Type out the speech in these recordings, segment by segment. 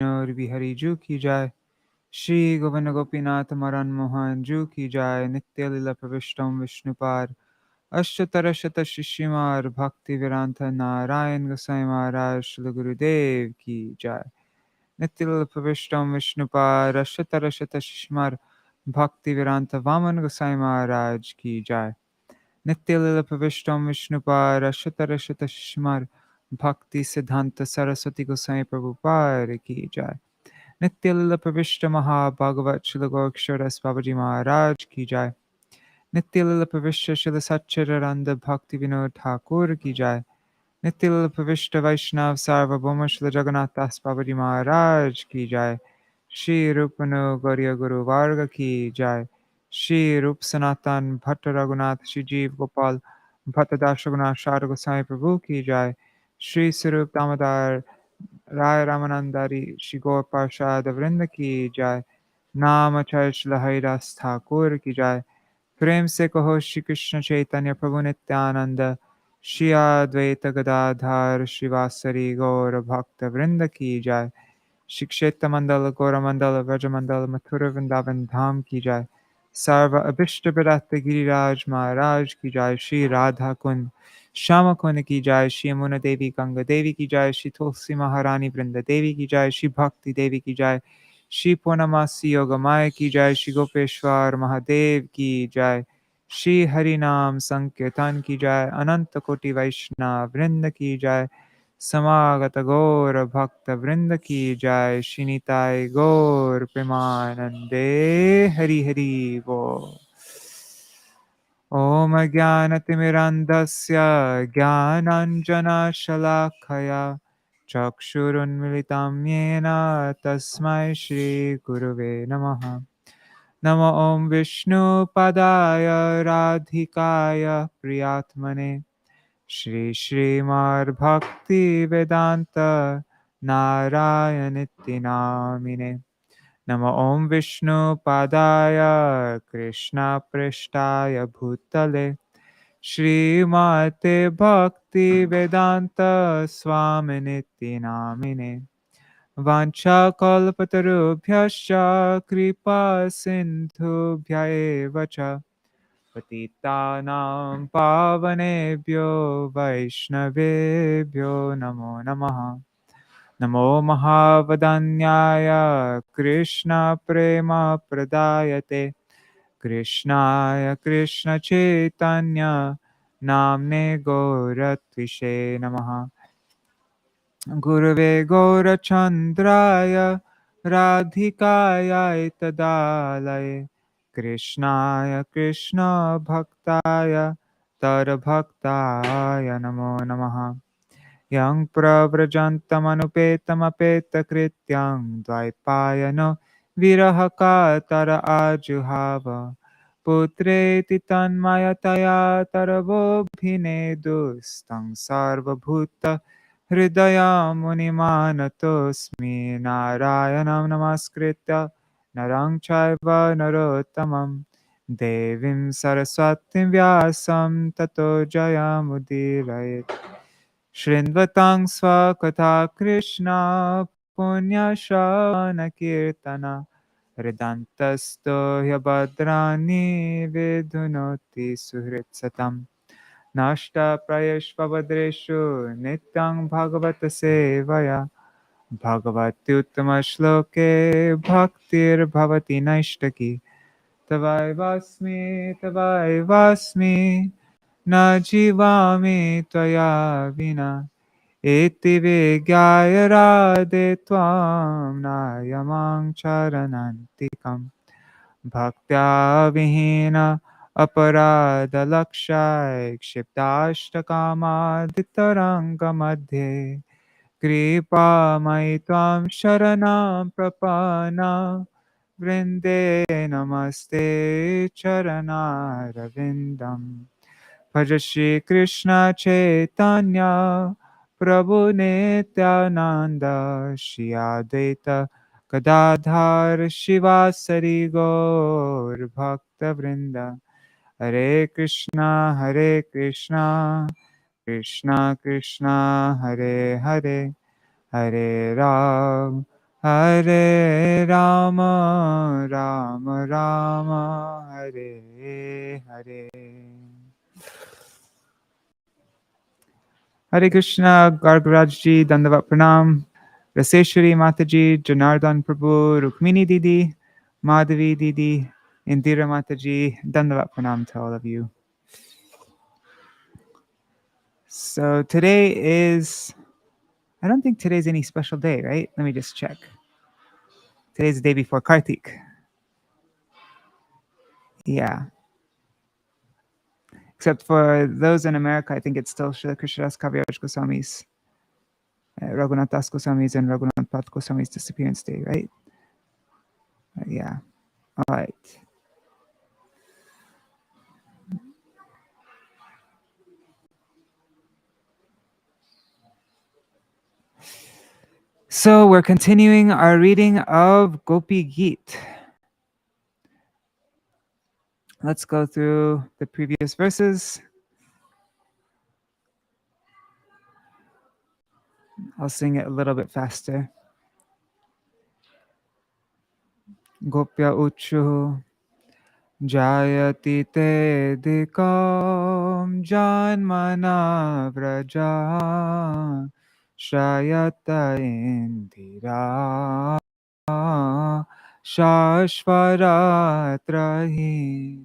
और बिहारी जू की जाय। श्री गोविंद गोपीनाथ मरन मोहन जू की जाय। नित्य लीला प्रविष्टम विष्णुपार अष्टोत्तरशत शिष्यमार भक्ति वेदांत नारायण गोसाई महाराज श्री गुरुदेव की जाय। नित्य लीला प्रविष्टम विष्णुपार अष्टोत्तरशत शिष्यमार भक्ति वेदांत वामन गोसाई महाराज की जाय। नित्य लीला प्रविष्टम विष्णुपार अष्टोत्तरशत शिष्यमार भक्ति सिद्धांत सरस्वती गोसाई प्रभुपार की जाय। नित्य लीला प्रविष्ट महाभागवत श्री गौरक्षरस बाबाजी महाराज की जाय। नित्य लीला प्रविष्ट श्री सच्चिदानंद भक्ति विनोद ठाकुर की जाय। नित्य लीला प्रविष्ट वैष्णव सार्वभौम श्री जगन्नाथ दास बाबाजी महाराज की जाय। श्री रूपनो गौरी गुरु वर्ग की जाय। श्री रूप सनातन भट्ट रघुनाथ श्री जीव गोपाल भट्ट दास रघुनाथ सार गोसाई प्रभु की जाय। श्री स्वरूप दामोदर राय रामानंदारी श्री गौर पार्षद वृंद की जाय। नाम चर्च लहरीदास ठाकुर की जाय। प्रेम से कहो श्री कृष्ण चैतन्य प्रभु नित्यानंद श्री अद्वैत गदाधर श्रीवासरी गौर भक्त वृंद की जाय। श्री क्षेत्र मंडल गौर मंडल व्रज मंडल मथुरा वृंदावन धाम की जाय। सर्व अभिष्ट विरक्त गिरिराज महाराज की जाय। श्री राधा कुंड श्याम कुंड की जाय। श्री यमुना देवी गंगा देवी की जाय। श्री तुलसी महारानी वृंद देवी की जाय। श्री भक्ति देवी की जाय। श्री पूर्णमासी योगमाय की जाय। श्री गोपेश्वर महादेव की जाय। श्री हरि नाम संकीर्तन की जाय। अनंत कोटि वैष्णव वृंद की जाय। समागत गौर भक्त वृंद की जाय। श्री निताय गौर प्रेमानंदे हरि हरि बोल। ओम ज्ञानतिमिरन्धस्य ज्ञानाञ्जनशलाखया चक्षुरुन्मिलितं येन तस्मै श्रीगुरुवे नमः। नमो ॐ विष्णुपदाय राधिकाय प्रियात्मने श्रीश्रीमद्भक्तिवेदान्त नारायणीति नामिने। नमो ॐ विष्णुपादाय कृष्णपृष्ठाय भूतले श्रीमते भक्तिवेदान्त स्वामिनिति नामिने। वाञ्छाकल्पतरुभ्यश्च कृपा सिन्धुभ्य एव च पतितानां पावनेभ्यो वैष्णवेभ्यो नमो नमः। नमो महावदन्याय कृष्णप्रेमप्रदायते कृष्णाय कृष्णचैतन्य नाम्ने गौरत्विषे नमः। गुरवे गौरचन्द्राय राधिकायै तदालये कृष्णाय कृष्णभक्ताय तरभक्ताय नमो नमः। यं प्रव्रजन्तमनुपेतमपेतकृत्यं द्वैपायनो विरहकातर आजुहाव पुत्रेति तन्मयतया तरवोऽभिनेदुस्तं सर्वभूत हृदयमुनिमानतोऽस्मि। नारायणं नमस्कृत्य नरं चैव नरोत्तमं देवीं सरस्वतीं व्यासं ततो जयमुदीरयेत्। शृण्वतां स्वकथा कृष्णा पुण्यश्रवणकीर्तन हृदन्तस्तो ह्यभद्राणि विधुनोति सुहृत्सतम्। नष्टप्रायेष्वभद्रेषु नित्यं भगवत सेवया भगवत्युत्तमश्लोके भक्तिर्भवति नैष्टकी। तवैवास्मि न जीवामि त्वया विना इति विज्ञाय राधे त्वां नायमां चरणान्तिकम्। भक्त्या विहीन अपराधलक्षाय क्षिप्ताष्टकामादितरङ्गमध्ये कृपामयि त्वां शरणं प्रपन्ना वृन्दे नमस्ते चरणारविन्दम्। भज श्रीकृष्ण चैतन्य प्रभु नित्यानन्द श्री अद्वैत गदाधर शिवासरि गौर भक्तवृन्द। हरे Krishna Krishna Krishna Hare Hare Hare Ram Hare Rama, Rama Rama, Hare Hare. Hare Krishna, Gargaraj ji, Dandavat Pranam, Raseshwari Mataji, Janardhan Prabhu, Rukmini Didi, Madhavi Didi, Indira Mataji, Dandavat Pranam to all of you. So today is, I don't think today's any special day, right? Let me just check. Today's the day before Kartik. Yeah. Except for those in America, I think it's still Śrīla Krishnadas Kaviraj Goswami's, Raghunath Das Goswami's and Raghunath Path Goswami's disappearance day, right? Yeah. All right. So we're continuing our reading of Gopī-gīta. Let's go through the previous verses. I'll sing it a little bit faster. Gopya uchu jayati te dikam janmana vraja Shrayata indira shashvaratrahi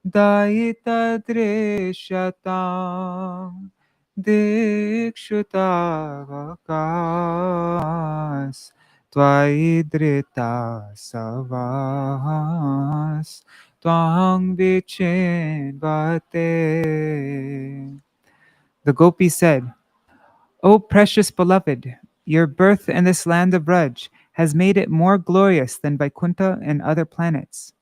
Dayita drishatam dikshutavakas Tvaidrita savas Tvang vichinvate. The Gopi said, O precious beloved, your birth in this land of Braj has made it more glorious than Vaikuntha and other planets.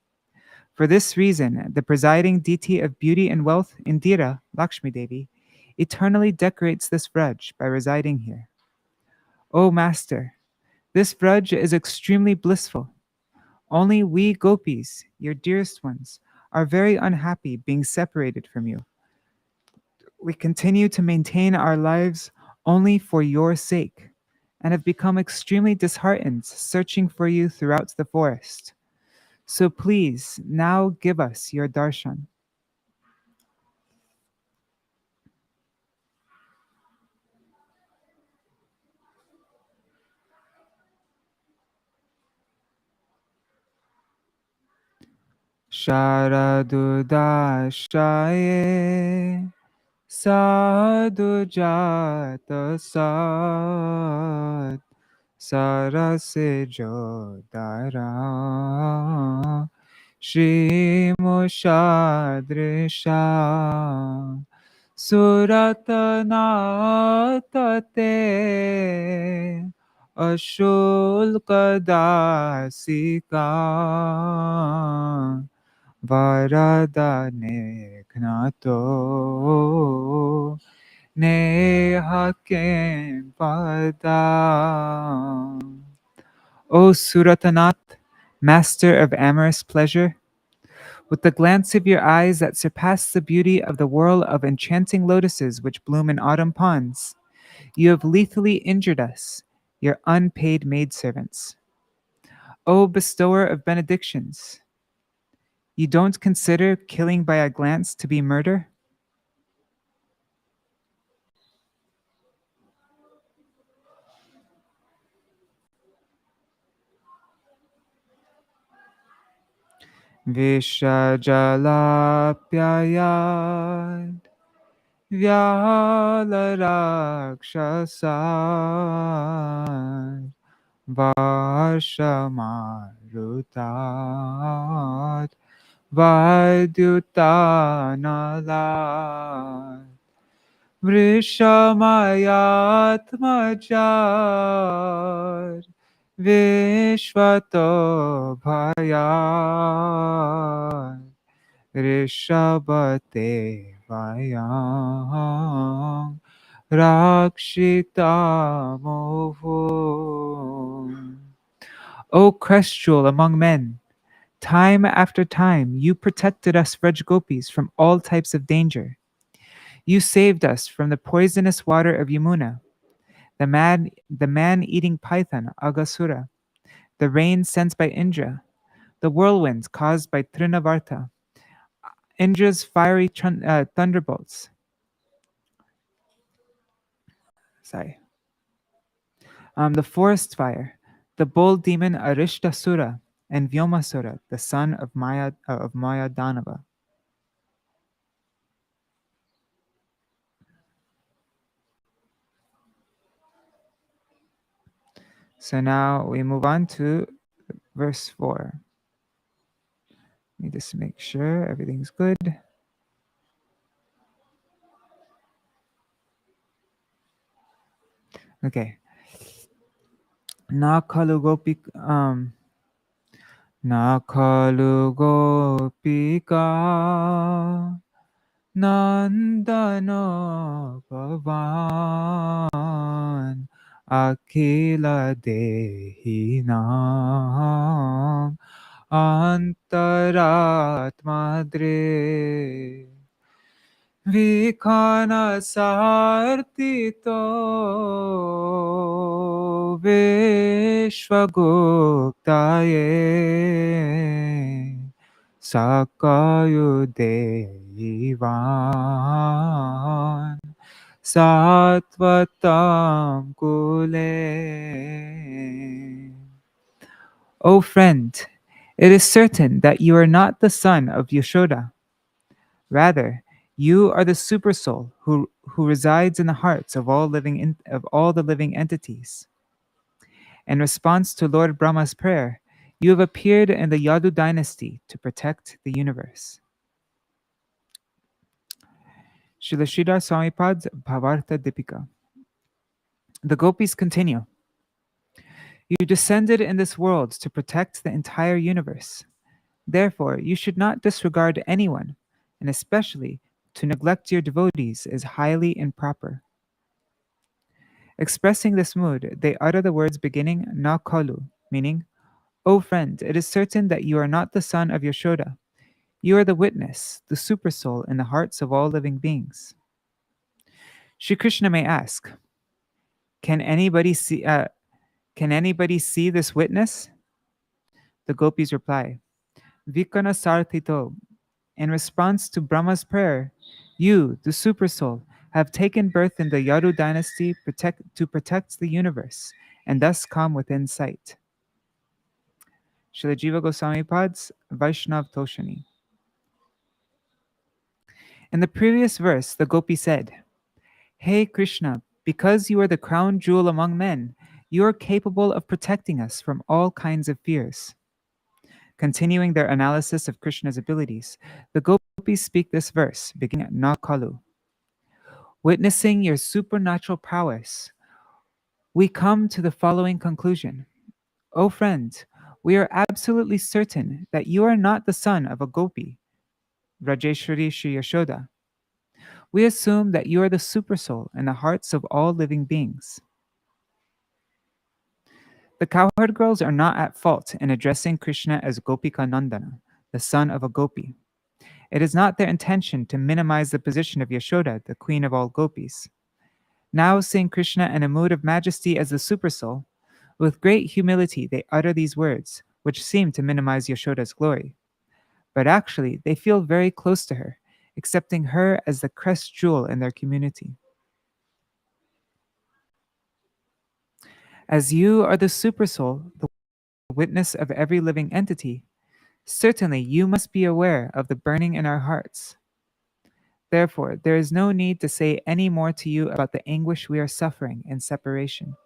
For this reason, the presiding deity of beauty and wealth, Indira, Lakshmi Devi, eternally decorates this Braj by residing here. O Master, this Braj is extremely blissful. Only we Gopis, your dearest ones, are very unhappy being separated from you. We continue to maintain our lives only for your sake and have become extremely disheartened searching for you throughout the forest. So please now give us your darshan. Sharadudashaye sadhujata sad sarase jodara Shri Mushadrisha Suratanatate Ashulkadasika Varadane Knato Nehakem Pada. O Suratanath, master of amorous pleasure, with the glance of your eyes that surpass the beauty of the whirl of enchanting lotuses which bloom in autumn ponds, you have lethally injured us, your unpaid maidservants. O bestower of benedictions, you don't consider killing by a glance to be murder? Vishajalapyayad Vyalarakshasad Varshamarutad Vaidutanalat Vrishamayatmajad Vishvato Bhayad Rishabhate Vayam Rakshita Moho. O crest jewel among men, time after time you protected us Vraj Gopis from all types of danger. You saved us from the poisonous water of Yamuna, the man-eating python Agasura, the rain sent by Indra, the whirlwinds caused by Trinavarta, Indra's fiery thunderbolts. The forest fire, the bull demon Arishtasura, and Vyomasura, the son of Maya Danava. So now we move on to verse 4. Let me just make sure everything's good. Okay. Na khalu gopika nandano bhavan akila dehinam antaratmadre Vikhana sartito Vishwaguptaye Sakayudevan Sattvatam Kule. O friend, it is certain that you are not the son of Yashoda. Rather, you are the supersoul who resides in the hearts of all the living entities. In response to Lord Brahma's prayer, you have appeared in the Yadu dynasty to protect the universe. Śrīla Śrīdhara Swāmīpad's Bhāvārtha Dīpikā. The Gopis continue. You descended in this world to protect the entire universe. Therefore, you should not disregard anyone, and especially to neglect your devotees is highly improper. Expressing this mood, they utter the words beginning na kalu, meaning, O friend, it is certain that you are not the son of Yashoda. You are the witness, the supersoul in the hearts of all living beings. Shri Krishna may ask, Can anybody see this witness? The gopis reply, Vikana sarthito. In response to Brahma's prayer, you, the supersoul, have taken birth in the Yadu dynasty to protect the universe, and thus come within sight. Srila Jiva Gosvāmī Pad's Vaiṣṇava Toṣaṇī. In the previous verse, the gopi said, Hey Krishna, because you are the crown jewel among men, you are capable of protecting us from all kinds of fears. Continuing their analysis of Krishna's abilities, the gopis speak this verse, beginning at Na Kalu. Witnessing your supernatural prowess, we come to the following conclusion. O friend, we are absolutely certain that you are not the son of a gopi, Rajeshwari Shri Yashoda. We assume that you are the supersoul in the hearts of all living beings. The cowherd girls are not at fault in addressing Krishna as Gopika Nandana, the son of a gopi. It is not their intention to minimize the position of Yashoda, the queen of all gopis. Now seeing Krishna in a mood of majesty as the supersoul, with great humility they utter these words, which seem to minimize Yashoda's glory. But actually, they feel very close to her, accepting her as the crest jewel in their community. As you are the supersoul, the witness of every living entity, certainly you must be aware of the burning in our hearts. Therefore, there is no need to say any more to you about the anguish we are suffering in separation.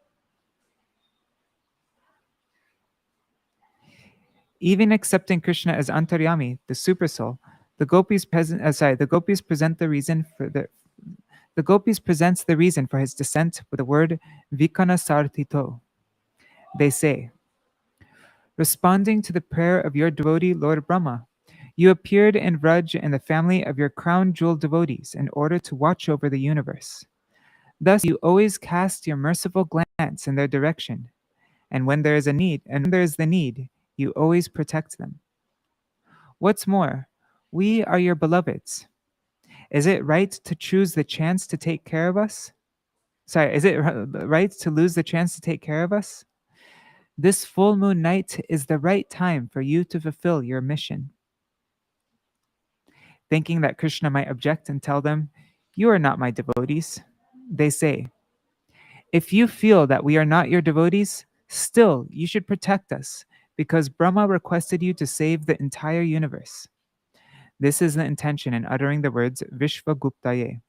Even accepting Krishna as Antaryami, the supersoul, the gopis present the reason for his descent with the word Vikana Sartito. They say, responding to the prayer of your devotee Lord Brahma, you appeared in Vraj in the family of your crown jewel devotees in order to watch over the universe. Thus you always cast your merciful glance in their direction, and when there is the need, you always protect them. What's more, we are your beloveds. Is it right to choose the chance to take care of us? Is it right to lose the chance to take care of us? This full moon night is the right time for you to fulfill your mission. Thinking that Krishna might object and tell them, "You are not my devotees," they say, "If you feel that we are not your devotees, still you should protect us, because Brahma requested you to save the entire universe." This is the intention in uttering the words Viśvanātha.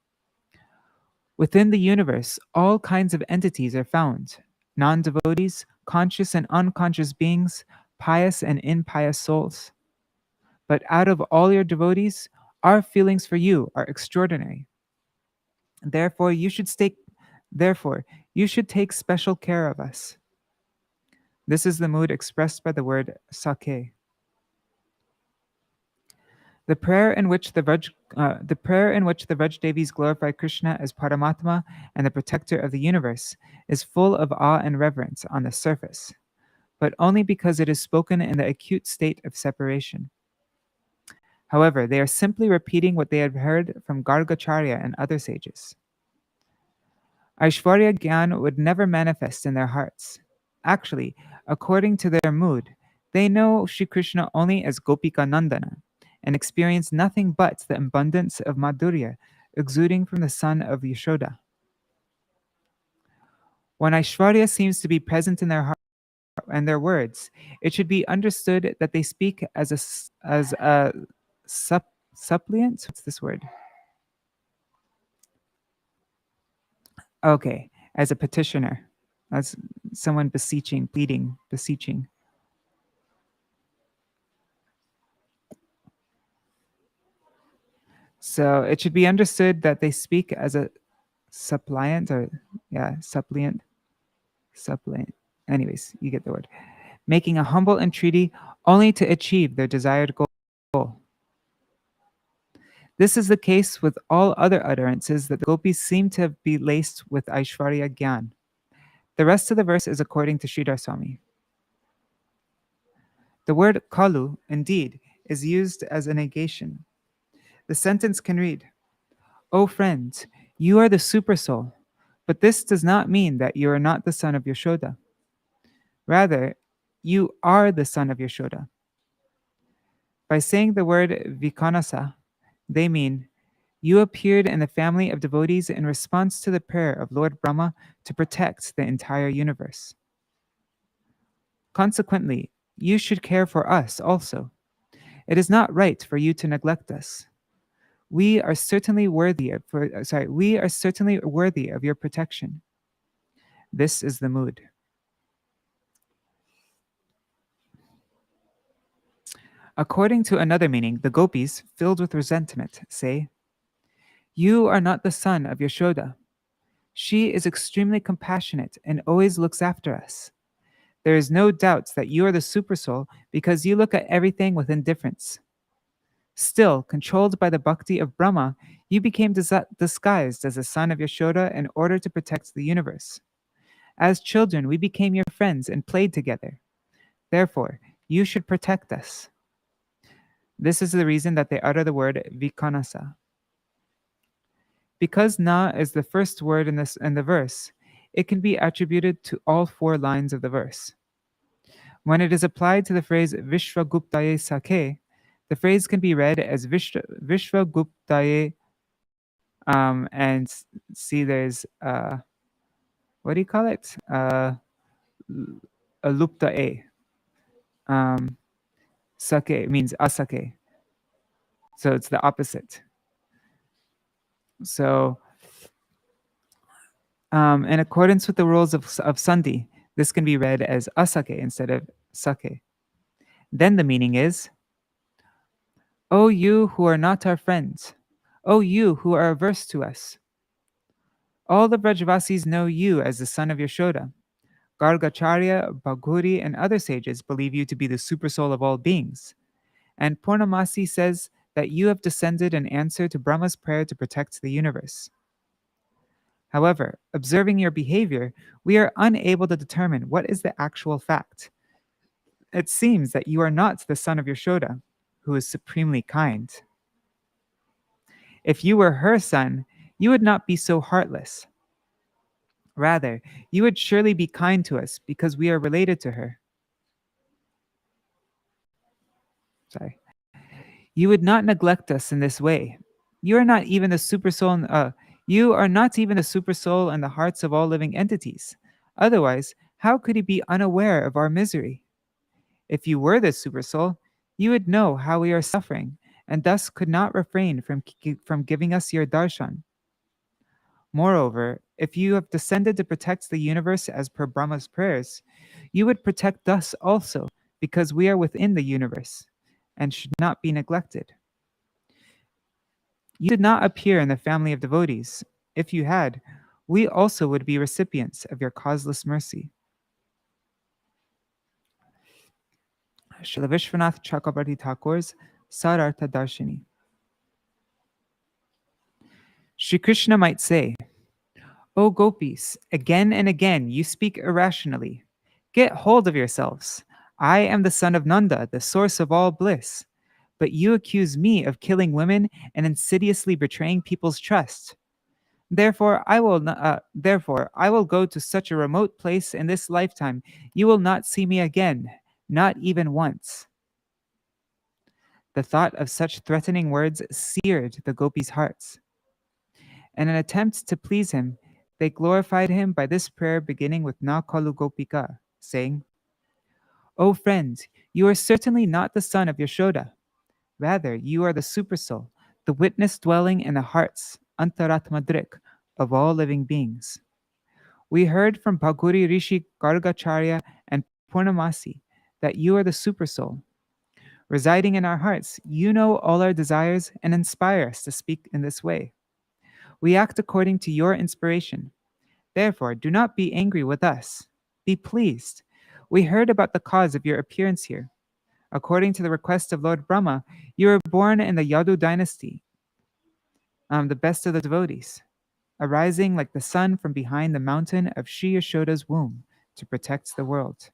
Within the universe, all kinds of entities are found: non-devotees, conscious and unconscious beings, pious and impious souls. But out of all your devotees, our feelings for you are extraordinary. Therefore, you should take special care of us. This is the mood expressed by the word sake. The prayer in which the Vraj Devis glorify Krishna as Paramatma and the protector of the universe is full of awe and reverence on the surface, but only because it is spoken in the acute state of separation. However, they are simply repeating what they have heard from Gargacharya and other sages. Aishwarya Gyan would never manifest in their hearts. Actually, according to their mood, they know Shri Krishna only as Gopika Nandana and experience nothing but the abundance of Madhurya exuding from the son of Yashoda. When Aishwarya seems to be present in their heart and their words, it should be understood that they speak as a suppliant. What's this word? Okay, as a petitioner, as someone beseeching, pleading, beseeching. So it should be understood that they speak as a suppliant, suppliant. Anyways, you get the word. Making a humble entreaty only to achieve their desired goal. This is the case with all other utterances that the Gopis seem to be laced with Aishwarya Gyan. The rest of the verse is according to Śrīdhara Swāmī. The word kalu, indeed, is used as a negation. The sentence can read, "O friends, you are the supersoul, but this does not mean that you are not the son of Yashoda. Rather, you are the son of Yashoda." By saying the word Viśvanātha, they mean, you appeared in the family of devotees in response to the prayer of Lord Brahma to protect the entire universe. Consequently, you should care for us also. It is not right for you to neglect us. We are certainly worthy of your protection. This is the mood. According to another meaning, the Gopis, filled with resentment, say, "You are not the son of Yashoda. She is extremely compassionate and always looks after us. There is no doubt that you are the supersoul because you look at everything with indifference. Still, controlled by the bhakti of Brahma, you became disguised as a son of Yashoda in order to protect the universe. As children, we became your friends and played together. Therefore, you should protect us." This is the reason that they utter the word Viśvanātha. Because na is the first word in the verse, it can be attributed to all 4 lines of the verse. When it is applied to the phrase Viśvanātha Sake, the phrase can be read as Viśvanātha, and see there's what do you call it? A lupta a. Sake means asake. So it's the opposite. So in accordance with the rules of Sandhi, this can be read as asake instead of sake. Then the meaning is, "O you who are not our friends, O you who are averse to us. All the Brajvasis know you as the son of Yashoda. Gargacharya, Bhaguri, and other sages believe you to be the supersoul of all beings. And Purnamasi says that you have descended in answer to Brahma's prayer to protect the universe. However, observing your behavior, we are unable to determine what is the actual fact. It seems that you are not the son of Yashoda, who is supremely kind. If you were her son, you would not be so heartless. Rather, you would surely be kind to us because we are related to her. You would not neglect us in this way. You are not even the super soul. You are not even the super soul in the hearts of all living entities. Otherwise, how could he be unaware of our misery? If you were the super soul, you would know how we are suffering, and thus could not refrain from giving us your darshan. Moreover, if you have descended to protect the universe as per Brahma's prayers, you would protect us also, because we are within the universe and should not be neglected. You did not appear in the family of devotees. If you had, we also would be recipients of your causeless mercy. Śrīla Viśvanātha Cakravartī Thakur's Sārārtha Darśinī. Sri Krishna might say, O Gopis, again and again you speak irrationally. Get hold of yourselves. I am the son of Nanda, the source of all bliss. But you accuse me of killing women and insidiously betraying people's trust. Therefore, I will go to such a remote place in this lifetime. You will not see me again, not even once. The thought of such threatening words seared the gopis' hearts. In an attempt to please him, they glorified him by this prayer beginning with Na Kalu Gopika, saying, O friend, you are certainly not the son of Yashoda. Rather, you are the Supersoul, the witness dwelling in the hearts, Antaratmadrik, of all living beings. We heard from Bhaguri Rishi Gargacharya and Purnamasi that you are the Supersoul. Residing in our hearts, you know all our desires and inspire us to speak in this way. We act according to your inspiration. Therefore, do not be angry with us. Be pleased. We heard about the cause of your appearance here. According to the request of Lord Brahma, you were born in the Yadu dynasty, the best of the devotees, arising like the sun from behind the mountain of Sri Yashoda's womb to protect the world.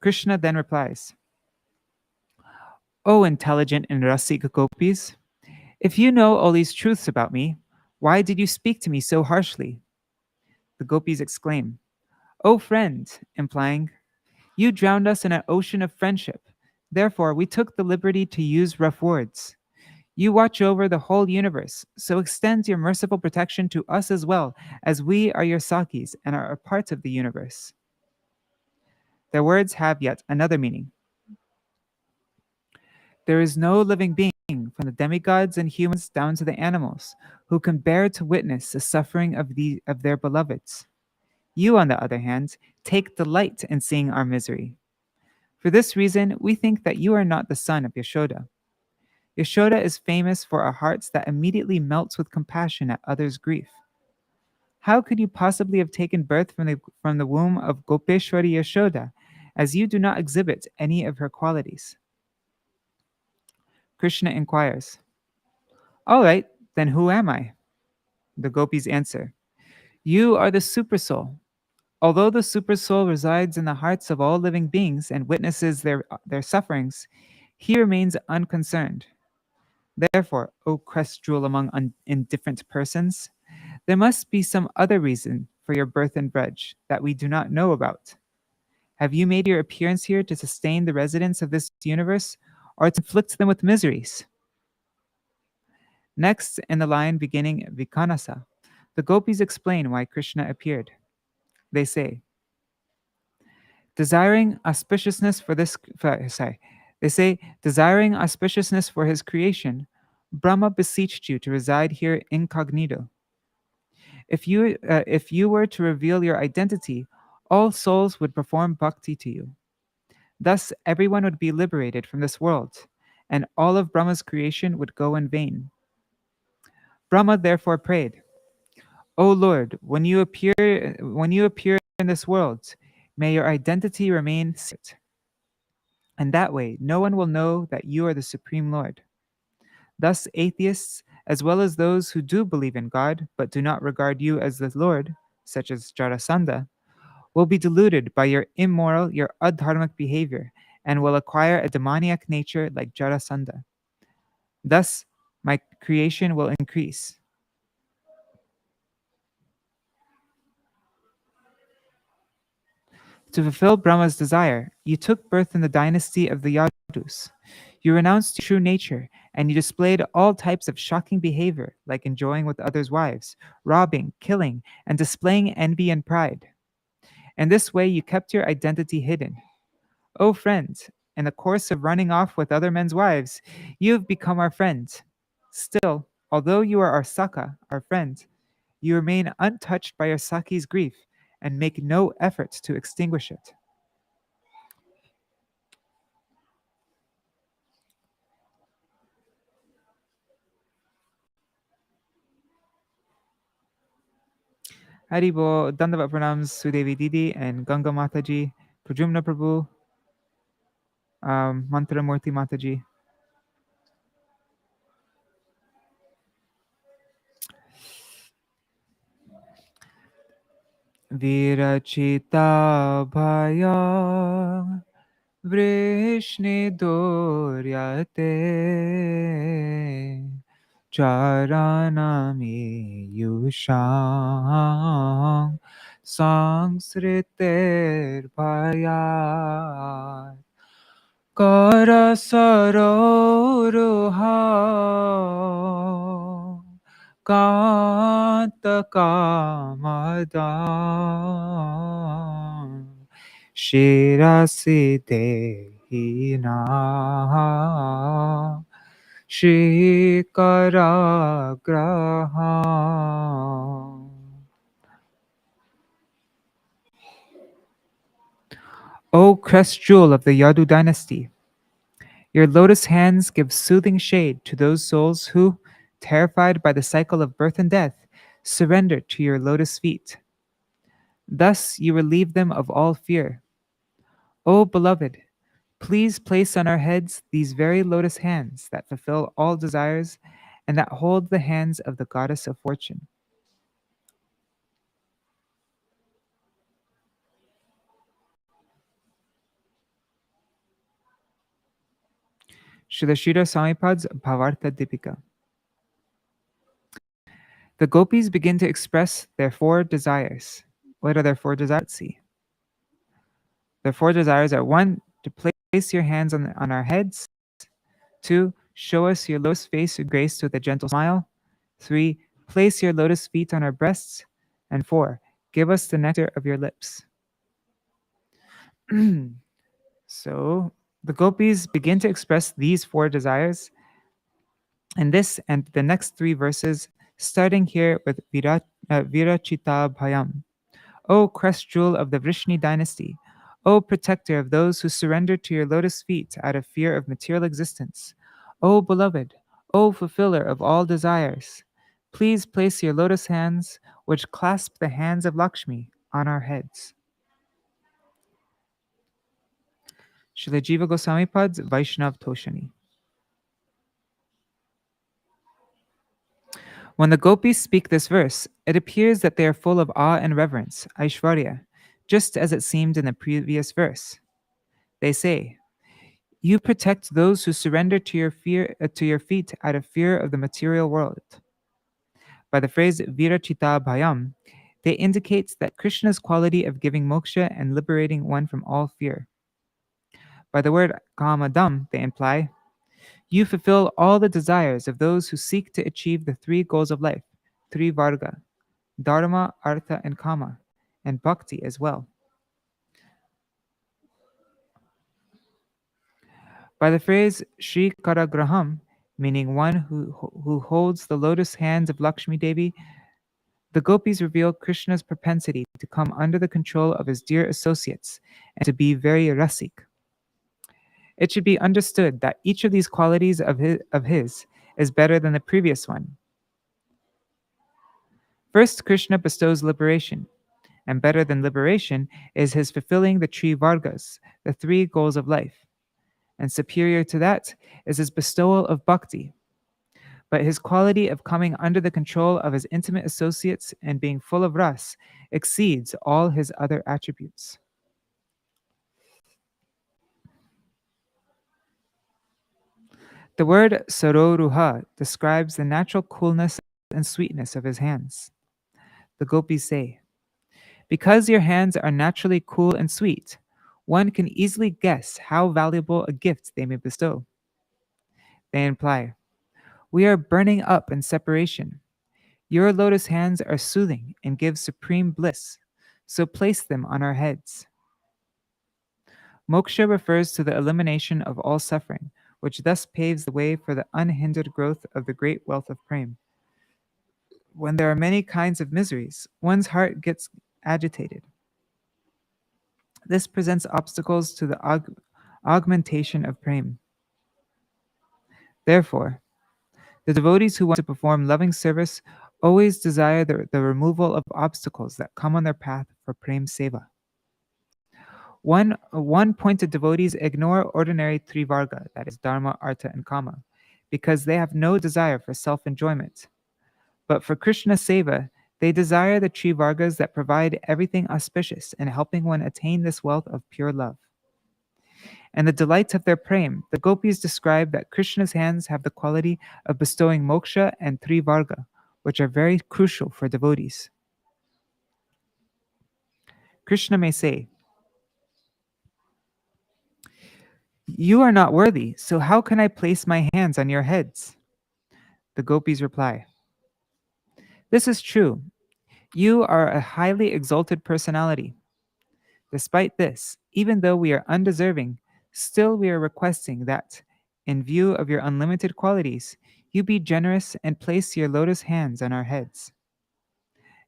Krishna then replies, O intelligent and rasika gopis, if you know all these truths about me, why did you speak to me so harshly? The gopis exclaim, O friend, implying, you drowned us in an ocean of friendship. Therefore, we took the liberty to use rough words. You watch over the whole universe, so extend your merciful protection to us as well, as we are your Sakis and are a part of the universe. Their words have yet another meaning. There is no living being, from the demigods and humans down to the animals, who can bear to witness the suffering of their beloveds. You, on the other hand, take delight in seeing our misery. For this reason, we think that you are not the son of Yashoda. Yashoda is famous for a heart that immediately melts with compassion at others' grief. How could you possibly have taken birth from the womb of Gopeshwari Yashoda, as you do not exhibit any of her qualities? Krishna inquires, All right, then who am I? The gopis answer, You are the Supersoul. Although the Supersoul resides in the hearts of all living beings and witnesses their sufferings, he remains unconcerned. Therefore, O crest jewel among indifferent persons, there must be some other reason for your birth and bredge that we do not know about. Have you made your appearance here to sustain the residents of this universe, or to inflict them with miseries? Next, in the line beginning Vikanasa, the gopis explain why Krishna appeared. They say, desiring auspiciousness for his creation, Brahma beseeched you to reside here incognito. If you were to reveal your identity, all souls would perform bhakti to you. Thus, everyone would be liberated from this world, and all of Brahma's creation would go in vain. Brahma therefore prayed, O Lord, when you appear in this world, may your identity remain secret. And that way, no one will know that you are the Supreme Lord. Thus, atheists, as well as those who do believe in God but do not regard you as the Lord, such as Jarasandha, will be deluded by your adharmic behavior, and will acquire a demoniac nature like Jarasandha. Thus, my creation will increase. To fulfill Brahma's desire, you took birth in the dynasty of the Yadus. You renounced your true nature, and you displayed all types of shocking behavior, like enjoying with others' wives, robbing, killing, and displaying envy and pride. In this way, you kept your identity hidden. O friend, in the course of running off with other men's wives, you have become our friend. Still, although you are our Saka, our friend, you remain untouched by your Saki's grief and make no effort to extinguish it. Haribo, Dandavat Pranams, Sudevi Didi, and Ganga Mataji, Prajumna Prabhu, Mantra Murti Mataji. Virachita Bhaya Vrishni Doryate Charanami Yusham Sangsriter Bhaya Karasaroroha Kantakamadam Shirasi Dehina Shikaragraham. O crest jewel of the Yadu dynasty, your lotus hands give soothing shade to those souls who, terrified by the cycle of birth and death, surrender to your lotus feet. Thus you relieve them of all fear. O beloved, please place on our heads these very lotus hands that fulfill all desires and that hold the hands of the goddess of fortune. Śrīla Swāmīpad's Bhāvārtha Dīpikā. The Gopis begin to express their four desires. What are their four desires? See. Their four desires are: one, to place your hands on our heads; two, show us your lotus face graced with a gentle smile; three, place your lotus feet on our breasts; and four, give us the nectar of your lips. So the Gopis begin to express these four desires in this and the next three verses, starting here with Virachita Bhayam. O crest jewel of the Vrishni dynasty, O protector of those who surrender to your lotus feet out of fear of material existence, O beloved, O fulfiller of all desires, please place your lotus hands, which clasp the hands of Lakshmi, on our heads. Srila Jīva Gosvāmī Pad's Vaiṣṇava Toṣaṇī. When the Gopis speak this verse, it appears that they are full of awe and reverence, Aishvarya, just as it seemed in the previous verse. They say, "You protect those who surrender to your feet out of fear of the material world." By the phrase Virachita Bhayam, they indicate that Krishna's quality of giving moksha and liberating one from all fear. By the word kamadam, they imply, you fulfill all the desires of those who seek to achieve the three goals of life, three varga, dharma, artha, and kama, and bhakti as well. By the phrase Shri Karagraham, meaning one who holds the lotus hands of Lakshmi Devi, the Gopis reveal Krishna's propensity to come under the control of his dear associates and to be very rasik. It should be understood that each of these qualities of his is better than the previous one. First, Krishna bestows liberation, and better than liberation is his fulfilling the three vargas, the three goals of life. And superior to that is his bestowal of bhakti. But his quality of coming under the control of his intimate associates and being full of ras exceeds all his other attributes. The word saroruha describes the natural coolness and sweetness of his hands. The Gopis say, "Because your hands are naturally cool and sweet, one can easily guess how valuable a gift they may bestow. They imply, "We are burning up in separation. Your lotus hands are soothing and give supreme bliss, so place them on our heads." Moksha refers to the elimination of all suffering, which thus paves the way for the unhindered growth of the great wealth of prema. When there are many kinds of miseries, one's heart gets agitated. This presents obstacles to the augmentation of prema. Therefore, the devotees who want to perform loving service always desire the removal of obstacles that come on their path for prema seva. One-pointed devotees ignore ordinary three varga, that is dharma, artha, and kama, because they have no desire for self-enjoyment. But for Krishna seva, they desire the three vargas that provide everything auspicious in helping one attain this wealth of pure love. And the delights of their prema, the gopis describe that Krishna's hands have the quality of bestowing moksha and three varga, which are very crucial for devotees. Krishna may say, "You are not worthy, so how can I place my hands on your heads?" The gopis reply, "This is true. You are a highly exalted personality. Despite this, even though we are undeserving, still we are requesting that, in view of your unlimited qualities, you be generous and place your lotus hands on our heads."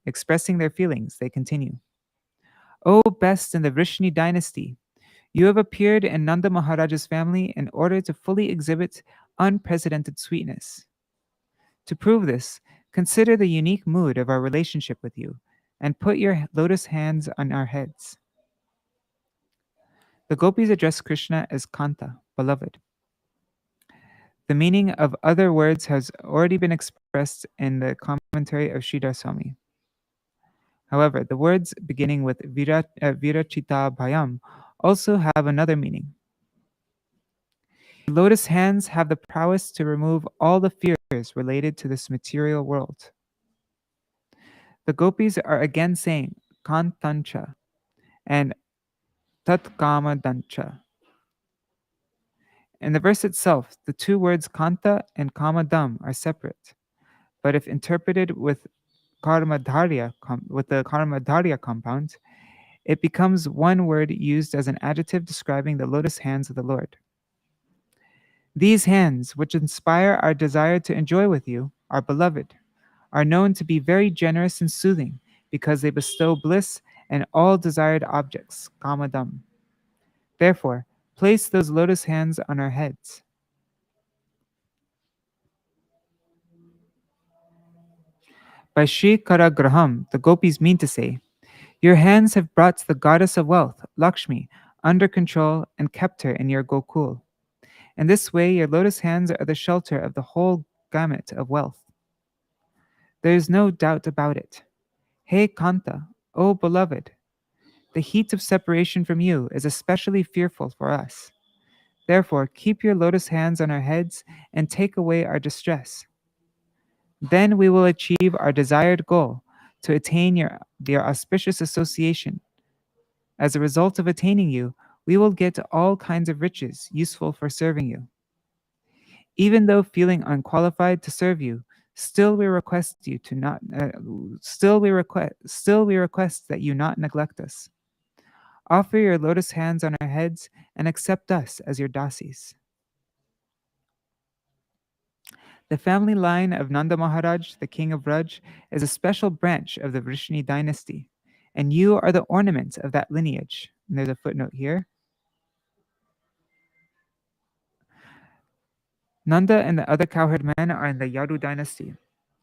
Expressing their feelings, they continue, "O best in the Vrishni dynasty, you have appeared in Nanda Maharaja's family in order to fully exhibit unprecedented sweetness. To prove this, consider the unique mood of our relationship with you and put your lotus hands on our heads." The gopis address Krishna as Kanta, beloved. The meaning of other words has already been expressed in the commentary of Śrīdhara Swāmī. However, the words beginning with virachita bhayam also have another meaning. Lotus hands have the prowess to remove all the fears related to this material world. The gopis are again saying kantancha and tatkamadancha. In the verse itself, the two words kanta and kamadam are separate, but if interpreted with the karmadharya compound, it becomes one word used as an adjective describing the lotus hands of the Lord. These hands, which inspire our desire to enjoy with you, our beloved, are known to be very generous and soothing because they bestow bliss and all desired objects, kamadam. Therefore, place those lotus hands on our heads. By Shri Karagraham, the gopis mean to say, "Your hands have brought the goddess of wealth, Lakshmi, under control and kept her in your Gokul. In this way, your lotus hands are the shelter of the whole gamut of wealth. There is no doubt about it. Hey Kanta, O beloved, the heat of separation from you is especially fearful for us. Therefore, keep your lotus hands on our heads and take away our distress. Then we will achieve our desired goal to attain your auspicious association. As a result of attaining you, we will get all kinds of riches useful for serving you. Even though feeling unqualified to serve you, still we request that you not neglect us. Offer your lotus hands on our heads and accept us as your dasis." The family line of Nanda Maharaj, the king of Braj, is a special branch of the Vrishni dynasty, and you are the ornament of that lineage. And there's a footnote here. Nanda and the other cowherd men are in the Yadu dynasty.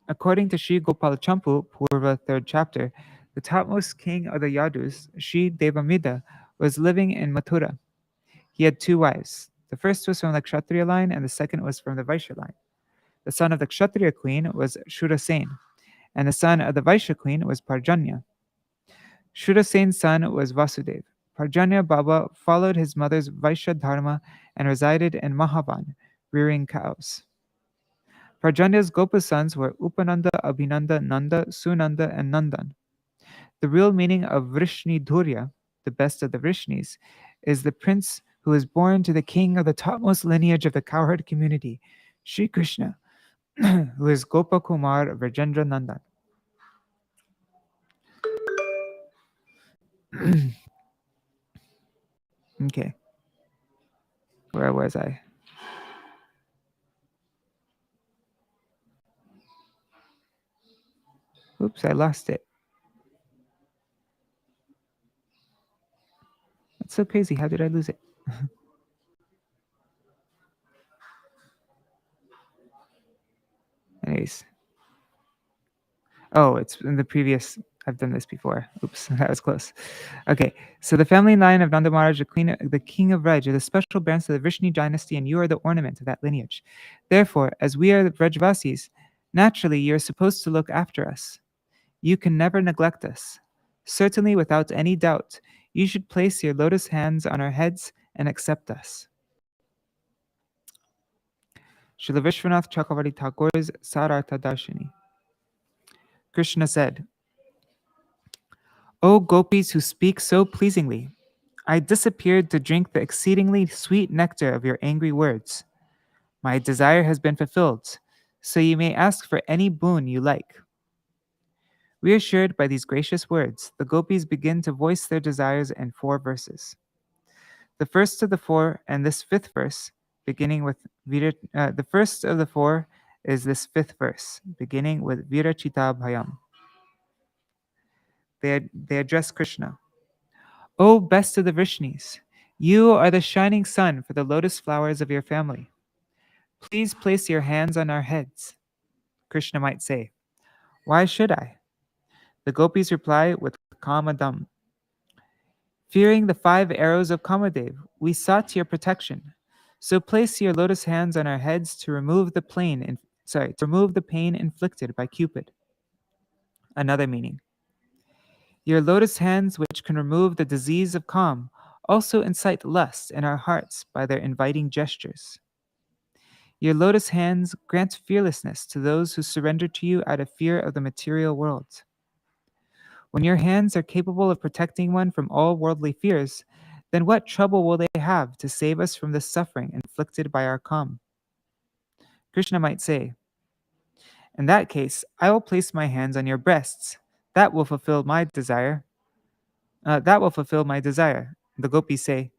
According to Sri Gopal Champu, Purva 3rd chapter, the topmost king of the Yadus, Sri Devamida, was living in Mathura. He had two wives. The first was from the Kshatriya line and the second was from the Vaishya line. The son of the Kshatriya queen was Shurasen, and the son of the Vaishya queen was Parjanya. Shurasen's son was Vasudev. Parjanya Baba followed his mother's Vaishya dharma and resided in Mahavan, rearing cows. Parjanya's Gopa sons were Upananda, Abhinanda, Nanda, Sunanda, and Nandan. The real meaning of Vrishni Dhurya, the best of the Vrishnis, is the prince who is born to the king of the topmost lineage of the cowherd community, Shri Krishna, who is Gopa Kumar Rajendra Nandan. Okay, where was I? Oops, I lost it. That's so crazy. How did I lose it? Anyways. Oh, it's in the previous. I've done this before. Oops, that was close. Okay, so the family line of Nanda Maharaj, the king of Vraj, is a special branch of the Vrishni dynasty, and you are the ornament of that lineage. Therefore, as we are the Vrajvasis, naturally you are supposed to look after us. You can never neglect us. Certainly, without any doubt, you should place your lotus hands on our heads and accept us. Srila Viśvanātha Cakravartī Thakur's Sārārtha Darśinī. Krishna said, O Gopis who speak so pleasingly, I disappeared to drink the exceedingly sweet nectar of your angry words. My desire has been fulfilled, so you may ask for any boon you like. Reassured by these gracious words, the Gopis begin to voice their desires in 4 verses. The first of the 4 and this 5th verse, beginning with the first of the 4 is this 5th verse, beginning with Virachita Bhayam. They address Krishna. O best of the Vrishnis, you are the shining sun for the lotus flowers of your family. Please place your hands on our heads. Krishna might say, why should I? The Gopis reply with Kamadam. Fearing the 5 arrows of Kamadev, we sought your protection. So place your lotus hands on our heads to remove the pain inflicted by Cupid. Another meaning. Your lotus hands, which can remove the disease of Kam, also incite lust in our hearts by their inviting gestures. Your lotus hands grant fearlessness to those who surrender to you out of fear of the material world. When your hands are capable of protecting one from all worldly fears, then what trouble will they have to save us from the suffering inflicted by our Kam? Krishna might say, in that case, I will place my hands on your breasts. That will fulfill my desire. The Gopis say,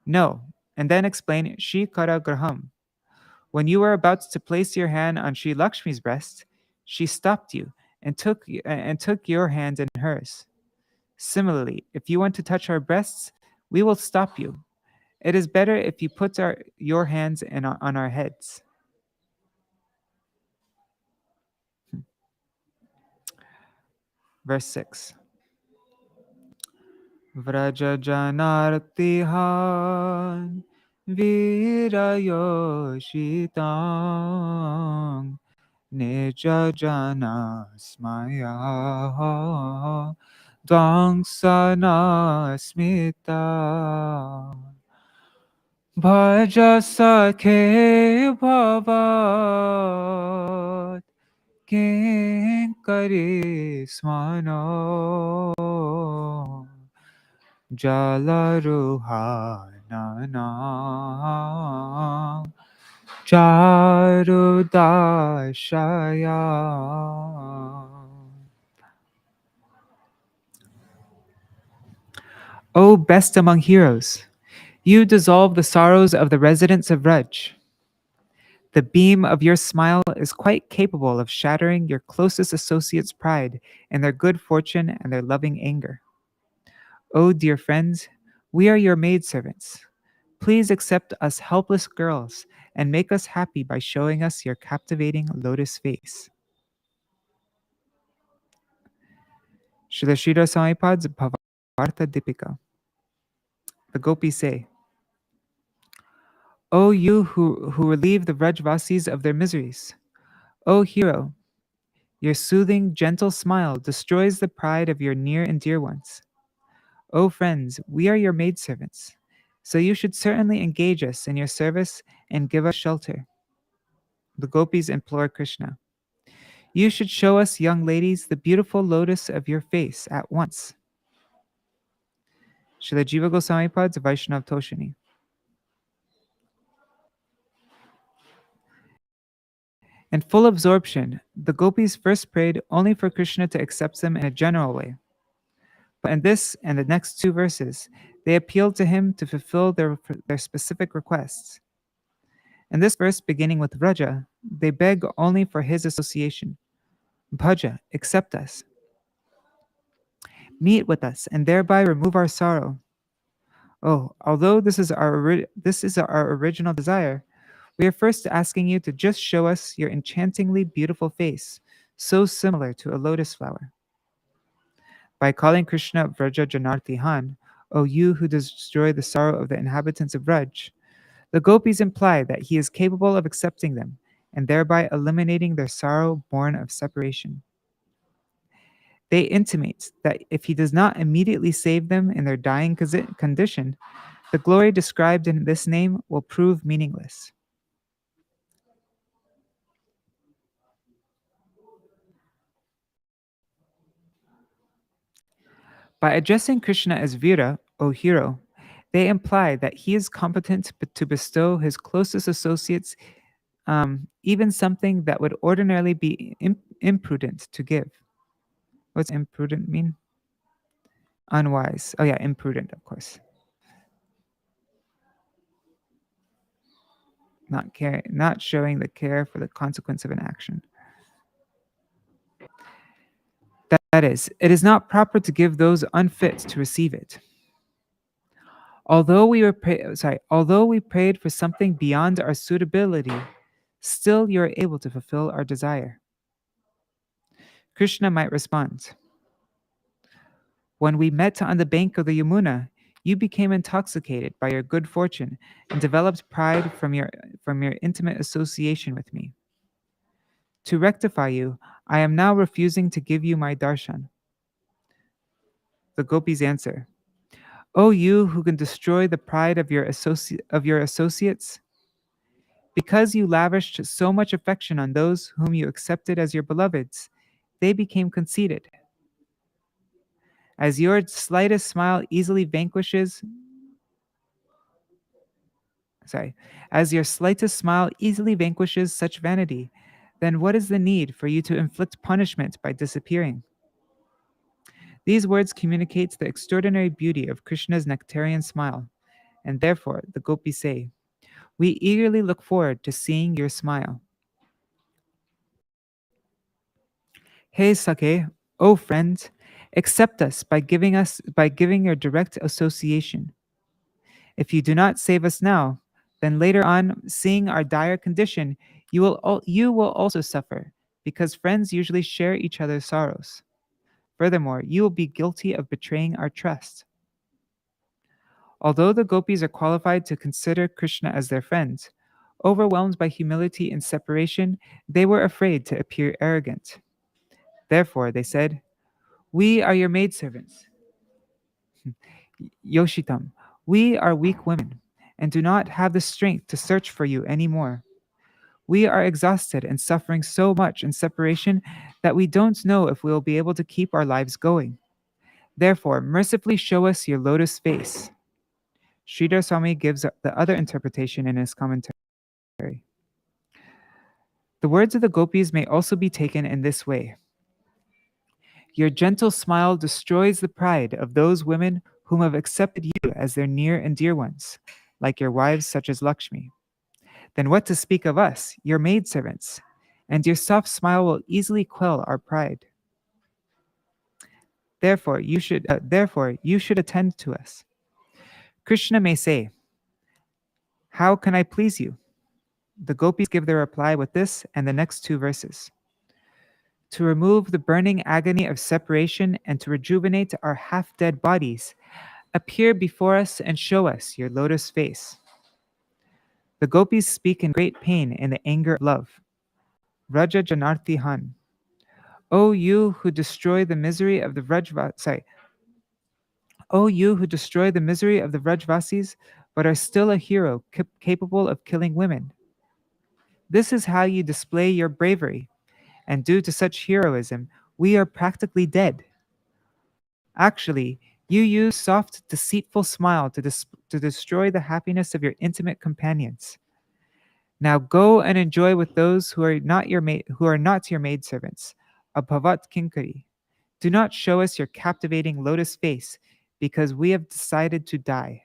no, and then explain Shikara Graham. When you were about to place your hand on Sri Lakshmi's breast, she stopped you and took your hand in hers. Similarly, if you want to touch our breasts, we will stop you. It is better if you put your hands on our heads. Verse 6. Vraja janartihan virayoshitam Nija janasmaya dvangsana smita bhaja sakhe bhavat kinkari smano jalaruhanana charudashaya. O best among heroes, you dissolve the sorrows of the residents of Vraj. The beam of your smile is quite capable of shattering your closest associates' pride in their good fortune and their loving anger. O dear friends, we are your maidservants. Please accept us helpless girls and make us happy by showing us your captivating lotus face. Srila Śrīdhara Samipad's Bhāvārtha Dīpikā. The Gopis say, O you who relieve the Vrajvasis of their miseries, O hero, your soothing, gentle smile destroys the pride of your near and dear ones. O friends, we are your maidservants, so you should certainly engage us in your service and give us shelter. The Gopis implore Krishna. You should show us young ladies the beautiful lotus of your face at once. Srila Jīva Gosvāmī Pad's Vaiṣṇava Toṣaṇī. In full absorption, the gopis first prayed only for Krishna to accept them in a general way. But in this and the next two verses, they appealed to him to fulfill their specific requests. In this verse, beginning with Vraja, they beg only for his association. Bhaja, accept us. Meet with us, and thereby remove our sorrow. Oh, although this is our original desire, we are first asking you to just show us your enchantingly beautiful face, so similar to a lotus flower. By calling Krishna Vraja Janartihan, O you who destroy the sorrow of the inhabitants of Vraj, the gopis imply that he is capable of accepting them and thereby eliminating their sorrow born of separation. They intimate that if he does not immediately save them in their dying condition, the glory described in this name will prove meaningless. By addressing Krishna as Vira, O hero, they imply that he is competent to bestow his closest associates even something that would ordinarily be imprudent to give. What's imprudent mean? Unwise. Oh yeah, imprudent, of course. Not showing the care for the consequence of an action. That is, it is not proper to give those unfit to receive it. Although we prayed for something beyond our suitability, still you are able to fulfill our desire. Krishna might respond, when we met on the bank of the Yamuna, you became intoxicated by your good fortune and developed pride from your intimate association with me. To rectify you, I am now refusing to give you my darshan. The gopis answer, O you who can destroy the pride of your associates, because you lavished so much affection on those whom you accepted as your beloveds, they became conceited. As your slightest smile easily vanquishes as your slightest smile easily vanquishes such vanity, then what is the need for you to inflict punishment by disappearing? These words communicate the extraordinary beauty of Krishna's nectarian smile, and therefore the gopis say, we eagerly look forward to seeing your smile. Hey Sakhe, O friend, accept us by giving your direct association. If you do not save us now, then later on, seeing our dire condition, you will also suffer, because friends usually share each other's sorrows. Furthermore, you will be guilty of betraying our trust. Although the gopis are qualified to consider Krishna as their friend, overwhelmed by humility and separation, they were afraid to appear arrogant. Therefore, they said, we are your maidservants. Yoshitam, we are weak women and do not have the strength to search for you anymore. We are exhausted and suffering so much in separation that we don't know if we will be able to keep our lives going. Therefore, mercifully show us your lotus face. Śrīdhara Swāmī gives the other interpretation in his commentary. The words of the gopis may also be taken in this way. Your gentle smile destroys the pride of those women whom have accepted you as their near and dear ones, like your wives such as Lakshmi. Then what to speak of us, your maidservants? And your soft smile will easily quell our pride. Therefore, you should attend to us. Krishna may say, how can I please you? The gopis give their reply with this and the next two verses. To remove the burning agony of separation and to rejuvenate our half-dead bodies, appear before us and show us your lotus face. The gopis speak in great pain in the anger of love. Vraja Janartihan. O you who destroy the misery of the Vrajvasis, but are still a hero capable of killing women. This is how you display your bravery, and due to such heroism, we are practically dead. Actually, you use soft, deceitful smile to destroy the happiness of your intimate companions. Now go and enjoy with those who are not your maidservants, a bhavat kinkari. Do not show us your captivating lotus face, because we have decided to die.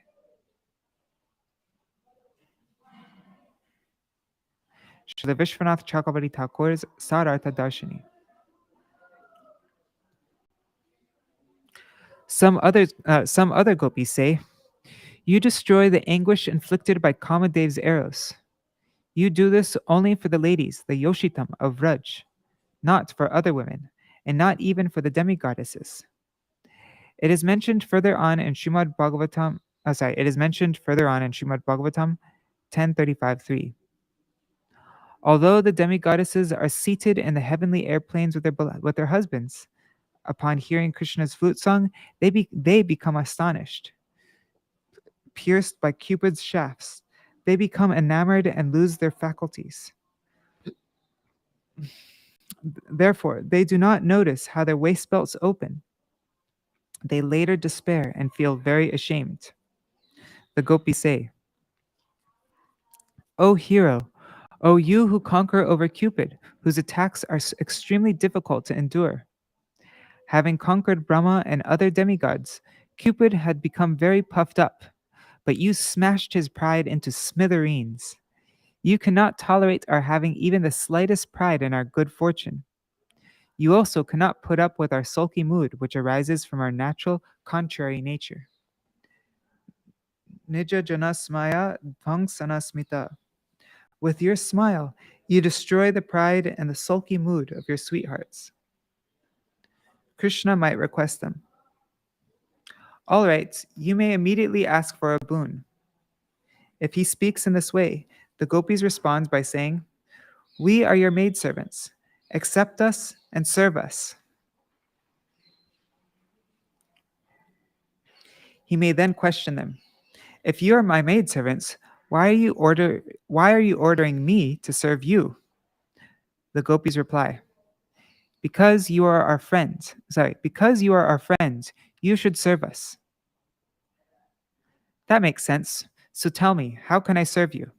Śrīla Viśvanātha Cakravartī Ṭhakur's Sārārtha Darśinī. Some other gopis say, you destroy the anguish inflicted by Kamadev's arrows. You do this only for the ladies, the Yoshitam of Vraj, not for other women, and not even for the demigoddesses. It is mentioned further on in Srimad Bhagavatam. It is mentioned further on in Srimad Bhagavatam 10:35-3. Although the demigoddesses are seated in the heavenly airplanes with their husbands, upon hearing Krishna's flute song, they become astonished. Pierced by Cupid's shafts, they become enamored and lose their faculties. Therefore, they do not notice how their waist belts open. They later despair and feel very ashamed. The gopis say, O hero, O you who conquer over Cupid, whose attacks are extremely difficult to endure. Having conquered Brahma and other demigods, Cupid had become very puffed up, but you smashed his pride into smithereens. You cannot tolerate our having even the slightest pride in our good fortune. You also cannot put up with our sulky mood, which arises from our natural contrary nature. Nija janasmaya dhvangsanasmita. With your smile, you destroy the pride and the sulky mood of your sweethearts. Krishna might request them. All right, you may immediately ask for a boon. If he speaks in this way, the gopis respond by saying, we are your maidservants. Accept us and serve us. He may then question them. If you are my maidservants, why are you ordering me to serve you? The gopis reply, because you are our friends. Because you are our friends, you should serve us. That makes sense. So tell me, how can I serve you?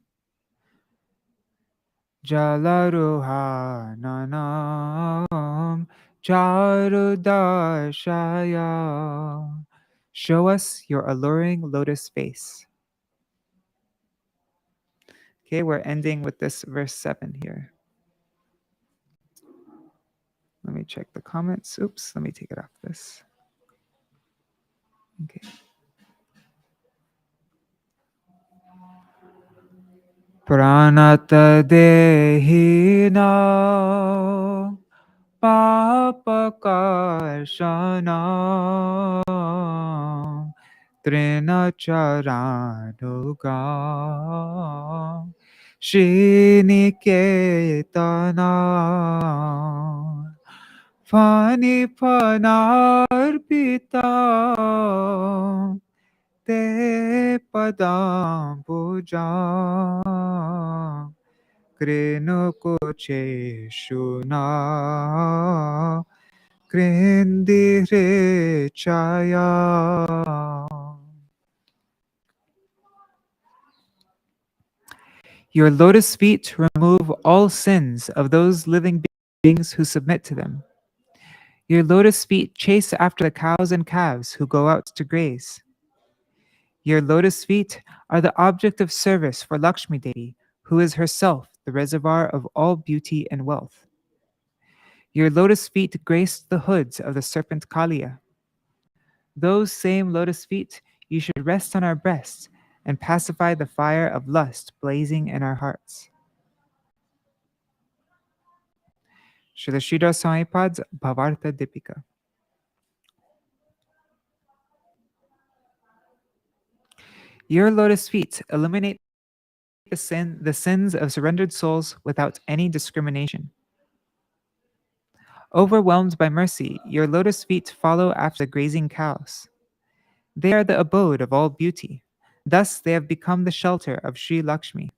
Jalaruha nanam charudashaya. Show us your alluring lotus face. Okay, we're ending with this verse 7 here. Let me check the comments. Oops, let me take it off this. Okay. Pranata dehina papakarshana trinacharanuga Śrīniketana Fani panarpita te padam puja krinukuche shuna krindire chaya. Your lotus feet remove all sins of those living beings who submit to them. Your lotus feet chase after the cows and calves who go out to graze. Your lotus feet are the object of service for Lakshmi Devi, who is herself the reservoir of all beauty and wealth. Your lotus feet graced the hoods of the serpent Kaliya. Those same lotus feet you should rest on our breasts and pacify the fire of lust blazing in our hearts. Śrīla Śrīdhara Swamipad's Bhāvārtha Dīpikā. Your lotus feet eliminate the sins of surrendered souls without any discrimination. Overwhelmed by mercy, your lotus feet follow after the grazing cows. They are the abode of all beauty. Thus, they have become the shelter of Sri Lakshmi.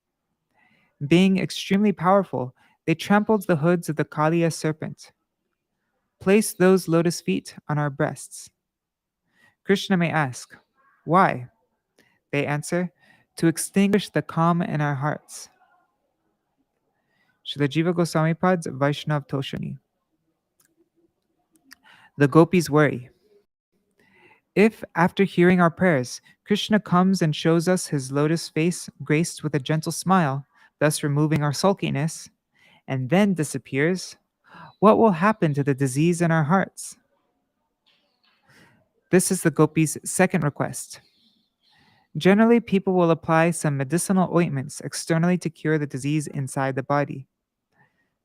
Being extremely powerful, they trampled the hoods of the Kaliya serpent. Place those lotus feet on our breasts. Krishna may ask, why? They answer, to extinguish the calm in our hearts. Śrīla Jīva Gosvāmī Pad's Vaiṣṇava Toṣaṇī. The Gopis worry. If, after hearing our prayers, Krishna comes and shows us his lotus face graced with a gentle smile, thus removing our sulkiness, and then disappears, what will happen to the disease in our hearts? This is the Gopis' second request. Generally, people will apply some medicinal ointments externally to cure the disease inside the body.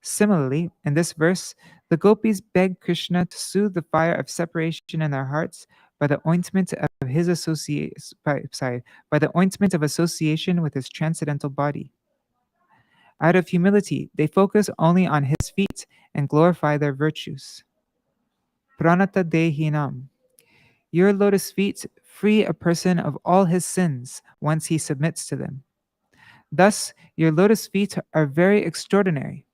Similarly, in this verse, the Gopis beg Krishna to soothe the fire of separation in their hearts by the ointment of by the ointment of association with his transcendental body. Out of humility, they focus only on his feet and glorify their virtues. Pranata-dehinam. Your lotus feet free a person of all his sins once he submits to them. Thus, your lotus feet are very extraordinary.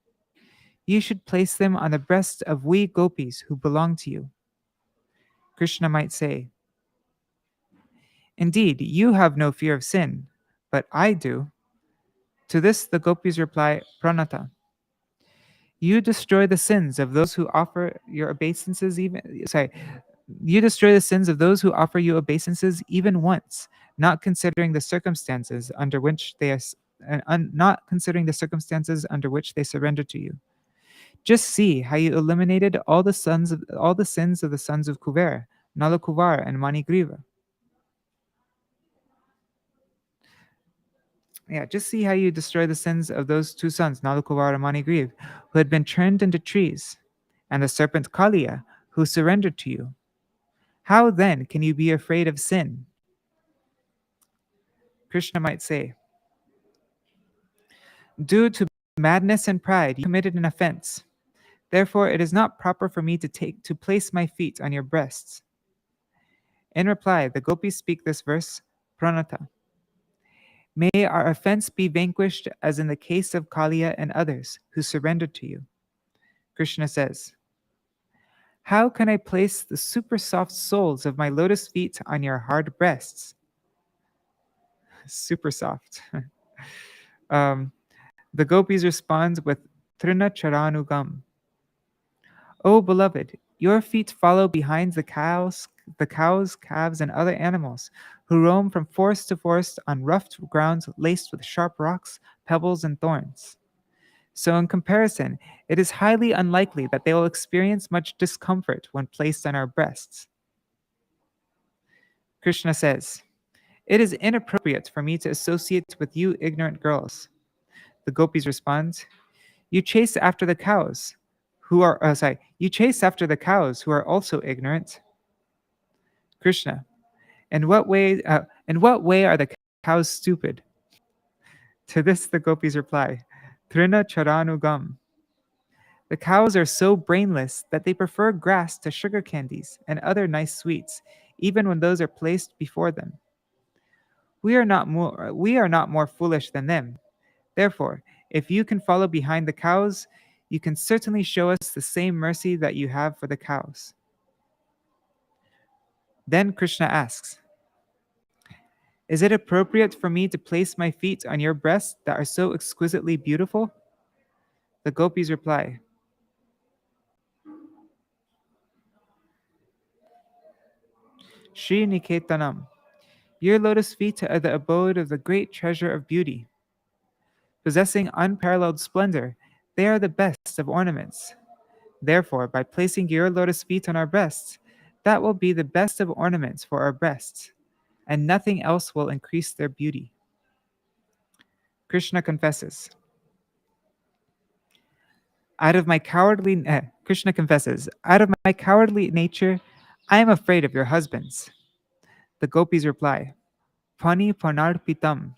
You should place them on the breast of we gopis who belong to you. Krishna might say, indeed, you have no fear of sin, but I do. To this, the gopis reply, Pranata. You destroy the sins of those who offer your obeisances You destroy the sins of those who offer you obeisances even once, not considering the circumstances under which they surrender to you. Just see how you eliminated all the sins of the sons of Kuvera, Nalakuvar, and Manigriva. Just see how you destroy the sins of those two sons, Nalakuvar and Manigriva, who had been turned into trees, and the serpent Kaliya, who surrendered to you. How then can you be afraid of sin? Krishna might say, due to madness and pride, you committed an offense. Therefore, it is not proper for me to place my feet on your breasts. In reply, the gopis speak this verse, Pranata. May our offense be vanquished as in the case of Kaliya and others who surrendered to you. Krishna says, how can I place the super soft soles of my lotus feet on your hard breasts? Super soft. The gopis respond with Trina Charanugam. O beloved, your feet follow behind the cows, calves, and other animals who roam from forest to forest on rough ground laced with sharp rocks, pebbles, and thorns. So in comparison, it is highly unlikely that they will experience much discomfort when placed on our breasts. Krishna says, it is inappropriate for me to associate with you ignorant girls. The gopis respond, you chase after the cows who are also ignorant. Krishna, in what way are the cows stupid? To this the gopis reply, Trina Charanugam. The cows are so brainless that they prefer grass to sugar candies and other nice sweets, even when those are placed before them. We are not more foolish than them. Therefore, if you can follow behind the cows, you can certainly show us the same mercy that you have for the cows. Then Krishna asks, is it appropriate for me to place my feet on your breasts that are so exquisitely beautiful? The gopis reply, Shri Niketanam, your lotus feet are the abode of the great treasure of beauty. Possessing unparalleled splendor, they are the best of ornaments. Therefore, by placing your lotus feet on our breasts, that will be the best of ornaments for our breasts, and nothing else will increase their beauty. Krishna confesses, out of my cowardly nature, I am afraid of your husbands. The gopis reply, Pani Panarpitam.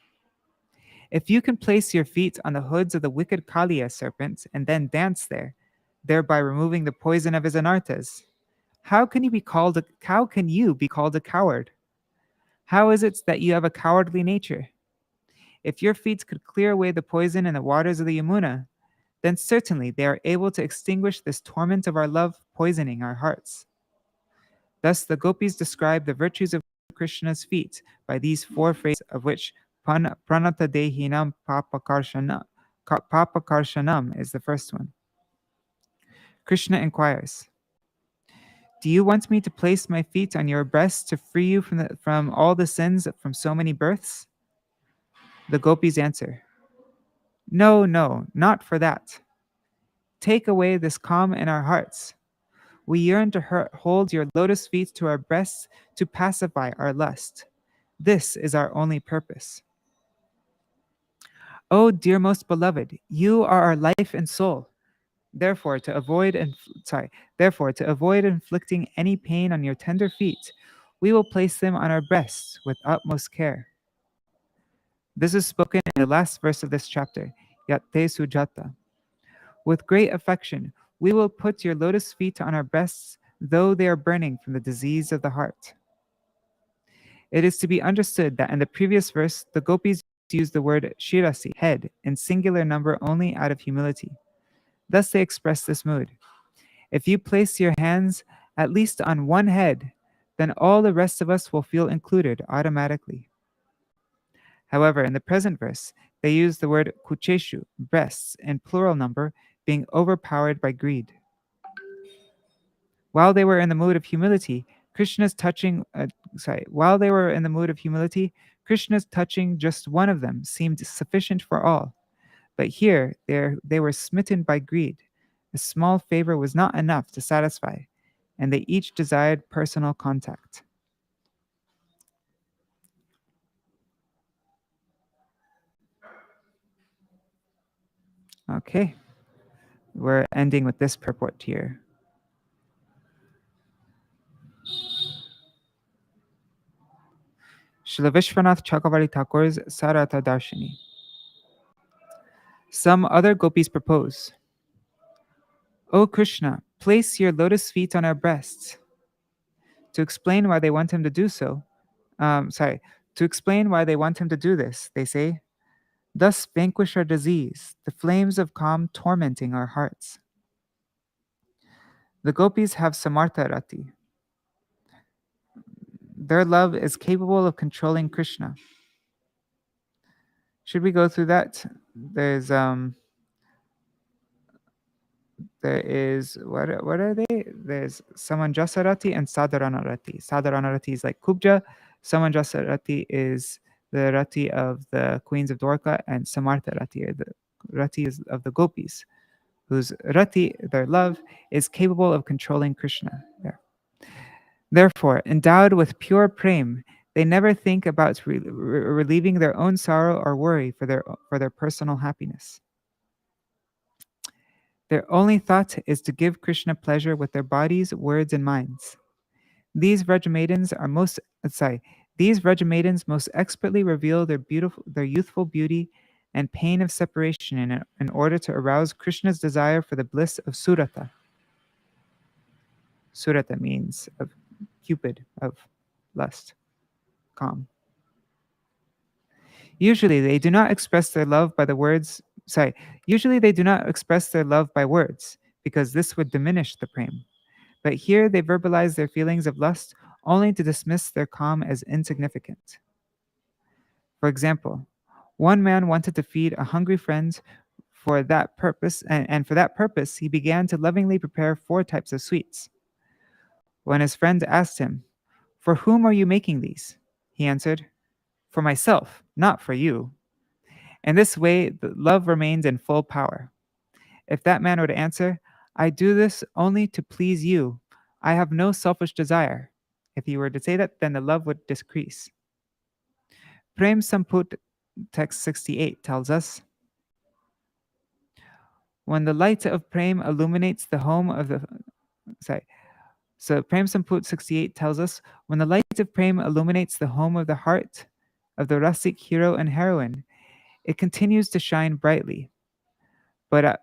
If you can place your feet on the hoods of the wicked Kaliya serpent and then dance there, thereby removing the poison of his anarthas, how can you be called a coward? How is it that you have a cowardly nature? If your feet could clear away the poison in the waters of the Yamuna, then certainly they are able to extinguish this torment of our love poisoning our hearts. Thus the gopis describe the virtues of Krishna's feet by these four phrases, of which Pranata Dehinam Papakarshana Papakarshanam is the first one. Krishna inquires, do you want me to place my feet on your breast to free you from all the sins from so many births? The gopis answer, no, no, not for that. Take away this calm in our hearts. We yearn to hold your lotus feet to our breasts to pacify our lust. This is our only purpose. O dear most beloved, you are our life and soul. Therefore, to avoid inflicting any pain on your tender feet, we will place them on our breasts with utmost care. This is spoken in the last verse of this chapter, Yatte Sujata. With great affection, we will put your lotus feet on our breasts, though they are burning from the disease of the heart. It is to be understood that in the previous verse, the gopis used the word shirasi, head, in singular number only out of humility. Thus they express this mood. If you place your hands at least on one head, then all the rest of us will feel included automatically. However, in the present verse, they use the word kucheshu, breasts, in plural number, being overpowered by greed. While they were in the mood of humility, Krishna's touching just one of them seemed sufficient for all. But here they were smitten by greed. A small favor was not enough to satisfy, and they each desired personal contact. Okay, we're ending with this purport here. Śrīla Viśvanātha Cakravartī Thakur's Sārārtha Darśinī. Some other gopis propose, O Krishna, place your lotus feet on our breasts. To explain why they want him to do this, they say, thus vanquish our disease, the flames of calm tormenting our hearts. The gopis have Samartha Rati. Their love is capable of controlling Krishna. Should we go through that? There is what are they? There's Samanjasa Rati and Sadharana Rati. Sadharana Rati is like Kubja. Samanjasa Rati is the Rati of the queens of Dwarka, and Samartha Rati, or the Rati is of the gopis, whose Rati, their love, is capable of controlling Krishna. Therefore, endowed with pure prem, they never think about relieving their own sorrow or worry for their personal happiness. Their only thought is to give Krishna pleasure with their bodies, words, and minds. These Vraja maidens most expertly reveal their youthful beauty and pain of separation in order to arouse Krishna's desire for the bliss of Sūrata. Sūrata means of Cupid, of lust, calm. Usually they do not express their love by words, because this would diminish the prem. But here they verbalize their feelings of lust only to dismiss their calm as insignificant. For example, one man wanted to feed a hungry friend for that purpose, and for that purpose he began to lovingly prepare 4 types of sweets. When his friend asked him, "For whom are you making these?" he answered, "For myself, not for you." In this way, the love remains in full power. If that man were to answer, "I do this only to please you. I have no selfish desire." If he were to say that, then the love would decrease. Prem Samput text 68 tells us, when the light of Prem illuminates the home of the... So Prem Samput 68 tells us, when the light of Prem illuminates the home of the heart of the Rasik hero and heroine, it continues to shine brightly. But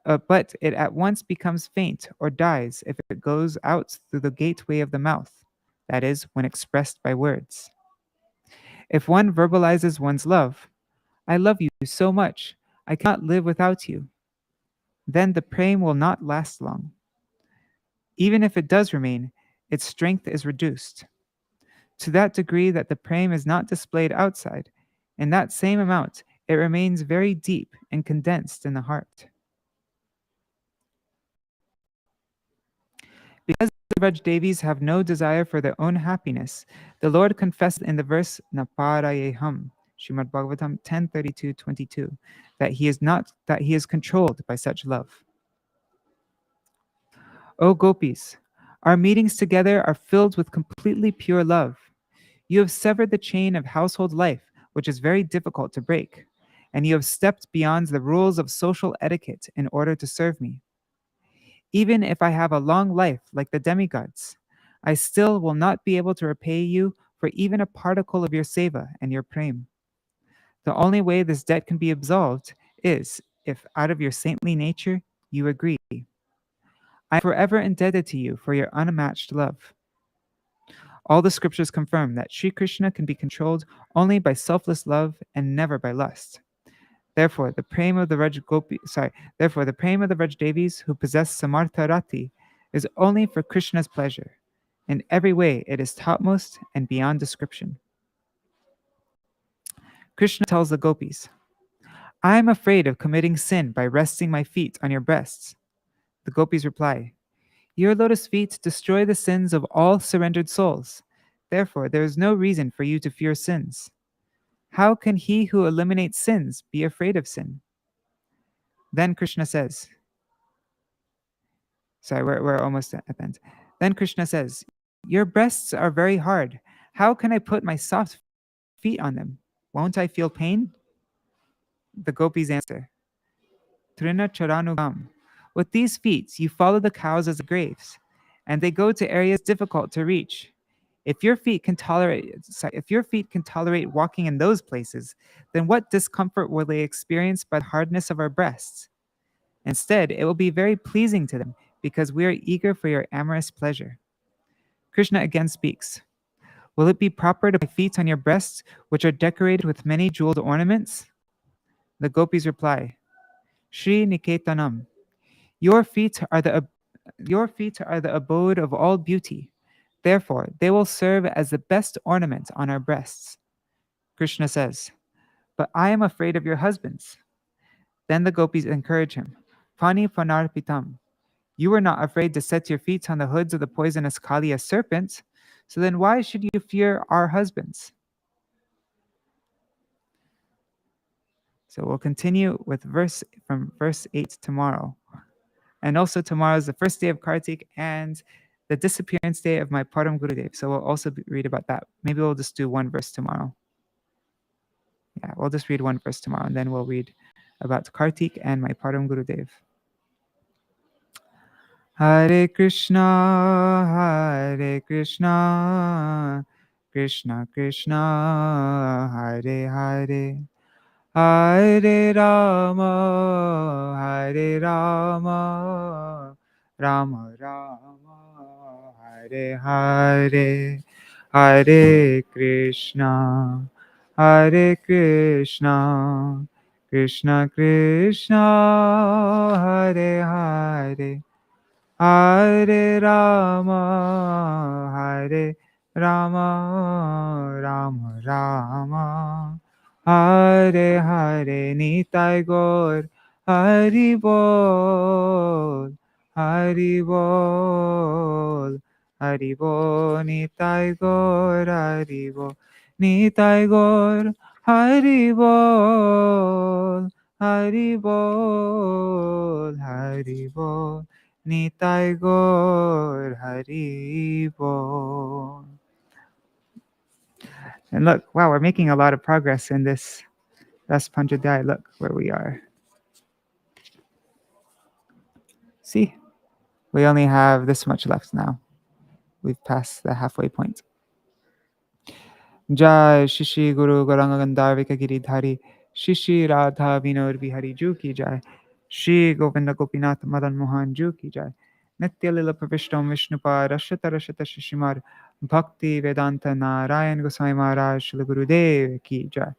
it at once becomes faint or dies if it goes out through the gateway of the mouth, that is, when expressed by words. If one verbalizes one's love, "I love you so much, I cannot live without you," then the prem will not last long. Even if it does remain, its strength is reduced. To that degree that the prem is not displayed outside, in that same amount, It remains very deep and condensed in the heart. Because the Vraj-devis have no desire for their own happiness, the Lord confessed in the verse Naparayeham, Srimad Bhagavatam 10:32-22, that he is controlled by such love. O Gopis, our meetings together are filled with completely pure love. You have severed the chain of household life, which is very difficult to break, and you have stepped beyond the rules of social etiquette in order to serve me. Even if I have a long life like the demigods, I still will not be able to repay you for even a particle of your seva and your prem. The only way this debt can be absolved is if, out of your saintly nature, you agree. I am forever indebted to you for your unmatched love. All the scriptures confirm that Sri Krishna can be controlled only by selfless love and never by lust. Therefore, the prema of the Vraj Devis who possess Samartha Rati is only for Krishna's pleasure. In every way, it is topmost and beyond description. Krishna tells the Gopis, I am afraid of committing sin by resting my feet on your breasts. The Gopis reply, your lotus feet destroy the sins of all surrendered souls. Therefore, there is no reason for you to fear sins. How can he who eliminates sins be afraid of sin? Then Krishna says, we're almost at the end. Then Krishna says, your breasts are very hard. How can I put my soft feet on them? Won't I feel pain? The gopis answer, Trina Charanugam. With these feet, you follow the cows as graves, and they go to areas difficult to reach. If your feet can tolerate walking in those places, then what discomfort will they experience by the hardness of our breasts? Instead, it will be very pleasing to them because we are eager for your amorous pleasure. Krishna again speaks. Will it be proper to put feet on your breasts, which are decorated with many jeweled ornaments? The gopis reply, Shri Niketanam. Your feet are the abode of all beauty. Therefore, they will serve as the best ornament on our breasts. Krishna says, but I am afraid of your husbands. Then the gopis encourage him. Pani panarpitam. You were not afraid to set your feet on the hoods of the poisonous Kaliya serpent, so then why should you fear our husbands? So we'll continue with from verse 8 tomorrow. And also tomorrow is the first day of Kartik and the disappearance day of my Param Gurudev. So we'll also read about that. Maybe we'll just do one verse tomorrow. Yeah, we'll just read one verse tomorrow, and then we'll read about Kartik and my Param Gurudev. Hare Krishna, Hare Krishna, Krishna Krishna, Hare Hare, Hare Rama, Hare Rama, Rama Rama, Hare Hare, Hare Krishna, Hare Krishna, Krishna Krishna, Hare Hare, Hare Rama, Hare Rama, Rama Rama, Hare Hare. Nitai Gaur, Hari Bol, Hari Bol, Hari Bol. Nitai Gaur, Hari Bol, Nitai Gaur, Hari Bol, Hari Bol, Hari Bol. Nitai Gaur, Hari Bol. And look, wow, we're making a lot of progress in this Rāsa-pañcādhyayī. Look where we are. See, we only have this much left now. We've passed the halfway point. Jai Shishi Guru Gauranga Gandharvika Giridhari Shishi Radha Vinod Vihari Ju Ki Jai. Shri Govinda Gopinath Madan Mohan Ju Ki Jai. Nitya Lila Pravishtam Vishnupad Rashata Rashata Shishimar Bhakti Vedanta Narayan Goswami Maharaj Shri Gurudev Ki Jai.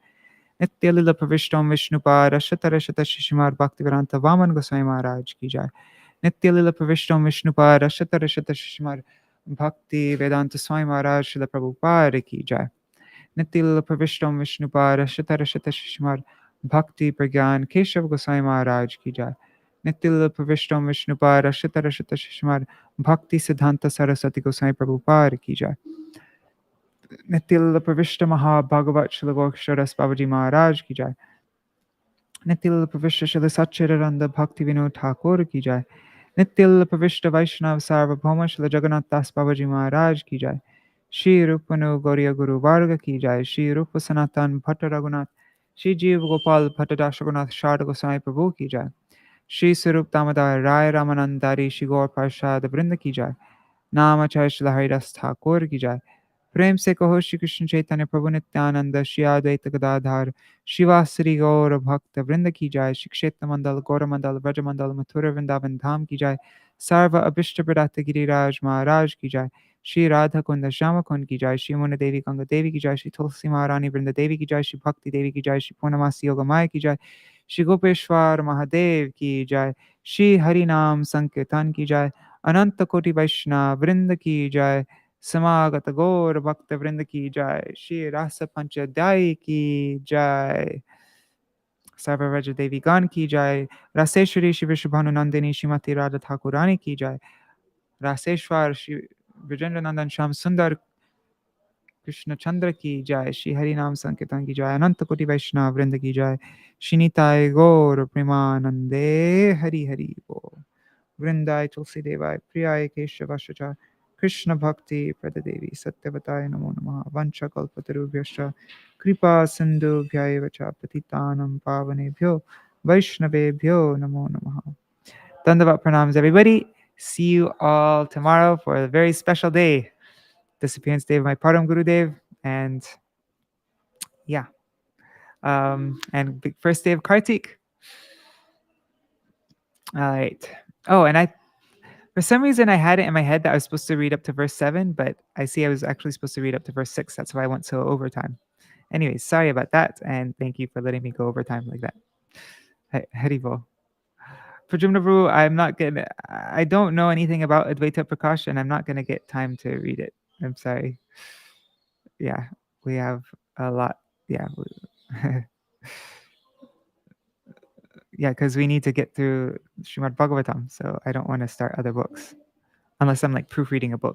Nitya Lila Pravishtam Vishnupad Rashata Rashata Shishimar Bhakti Vedanta Vaman Goswami Maharaj Ki Jai. Nitya Lila Pravishtam Vishnupad Rashata Rashata Shishimar Bhakti Vedanta Swami Maharaj Shri Prabhupada Ki Jai. Nitya Lila Pravishtam Vishnupad Rashata Rashata Shishimar Bhakti Pragyan Keshav Gosai Maharaj ki jai. Nityal Pravishtam Vishnupar Rashita Rashita Shishmar Bhakti Siddhanta Saraswati Gosai Prabhupar ki jai. Nityal Pravishta Maha Bhagavat Shilagokshara Babaji Maharaj ki jai. Nityal Pravishta Shila Satchiraranda Bhakti Vinod Ṭhākura ki jai. Nityal Pravishta Vaiṣṇava Sarvabhauma Shila Jagannath Das Babaji Maharaj ki jai. Shri Rupanu Gauriya Guru Varga ki jai. Shri Rupa Sanatan Bhatta Raghunath Shri Jīva Gopal Bhatta Dashagunath Sharda Gosai Prabhu ki jai. Shri Sarup Damodar Rai Ramanandari Shri Gaur Parshad Vrinda ki jai. Namacharya Shila Haridas Ṭhākura ki jai. प्रेम से कहो श्री कृष्ण चैतन्य प्रभु नित्यानंद श्री अद्वैत गदाधार शिवाश्री गौर भक्त वृंद की जाय। श्री क्षेत्र मंडल गौर मंडल व्रज मंडल मथुरा वृंदावन धाम की जाय। सर्व अभिष्ट प्रदात गिरिराज महाराज की जाय। श्री राधा कुंद श्याम कुंड की जाय। श्री मुन देवी गंगा देवी की जाय। श्री तुलसी महारानी वृंद देवी की जाय। श्री भक्ति देवी की जाय। श्री पूर्णमासी योग माया की जाय। श्री गोपेश्वर महादेव की जाय। श्री हरि नाम संकीर्तन की जाय। अनंत कोटि वैष्णव वृंद की जाय। समागत गौर भक्त वृंद की जय। श्री रासा-pañcādhyayī की जय। सर्वव्रज देवी गण की जय। रासेश्वरी श्री विश्वभानुनंदिनी श्रीमती राधा ठाकुरानी की जय। रासेश्वर श्री विजेंद्र नंदन श्याम सुंदर कृष्ण चंद्र की जय। श्री हरि नाम संकीर्तन की जय। अनंत कोटि वैष्णव वृंद की जय। श्री निताय गौर प्रेमानंदे हरि हरि बोल। वृंदाय तुलसी देवाय प्रियाय केशवाय कृष्ण भक्ति प्रददेवी सत्यवताय नमो नमः। वंशकल्पतरुभ्यश्च कृपा सिन्धुभ्यैव च पतितानं पावनेभ्यो वैष्णवेभ्यो नमो नमः. Dandavat pranams everybody. See you all tomorrow for a very special day. Disappearance day of my Param Gurudev. And yeah. And big first day of Kartik. All right. Oh, and for some reason, I had it in my head that I was supposed to read up to verse 7, but I see I was actually supposed to read up to verse 6. That's why I went so overtime. Anyways, sorry about that, and thank you for letting me go overtime like that. Haribol. Prajumnavru, I don't know anything about Advaita Prakash, and I'm not going to get time to read it. I'm sorry. Yeah, we have a lot. Yeah. Yeah, because we need to get through Srimad Bhagavatam, so I don't want to start other books unless I'm like proofreading a book.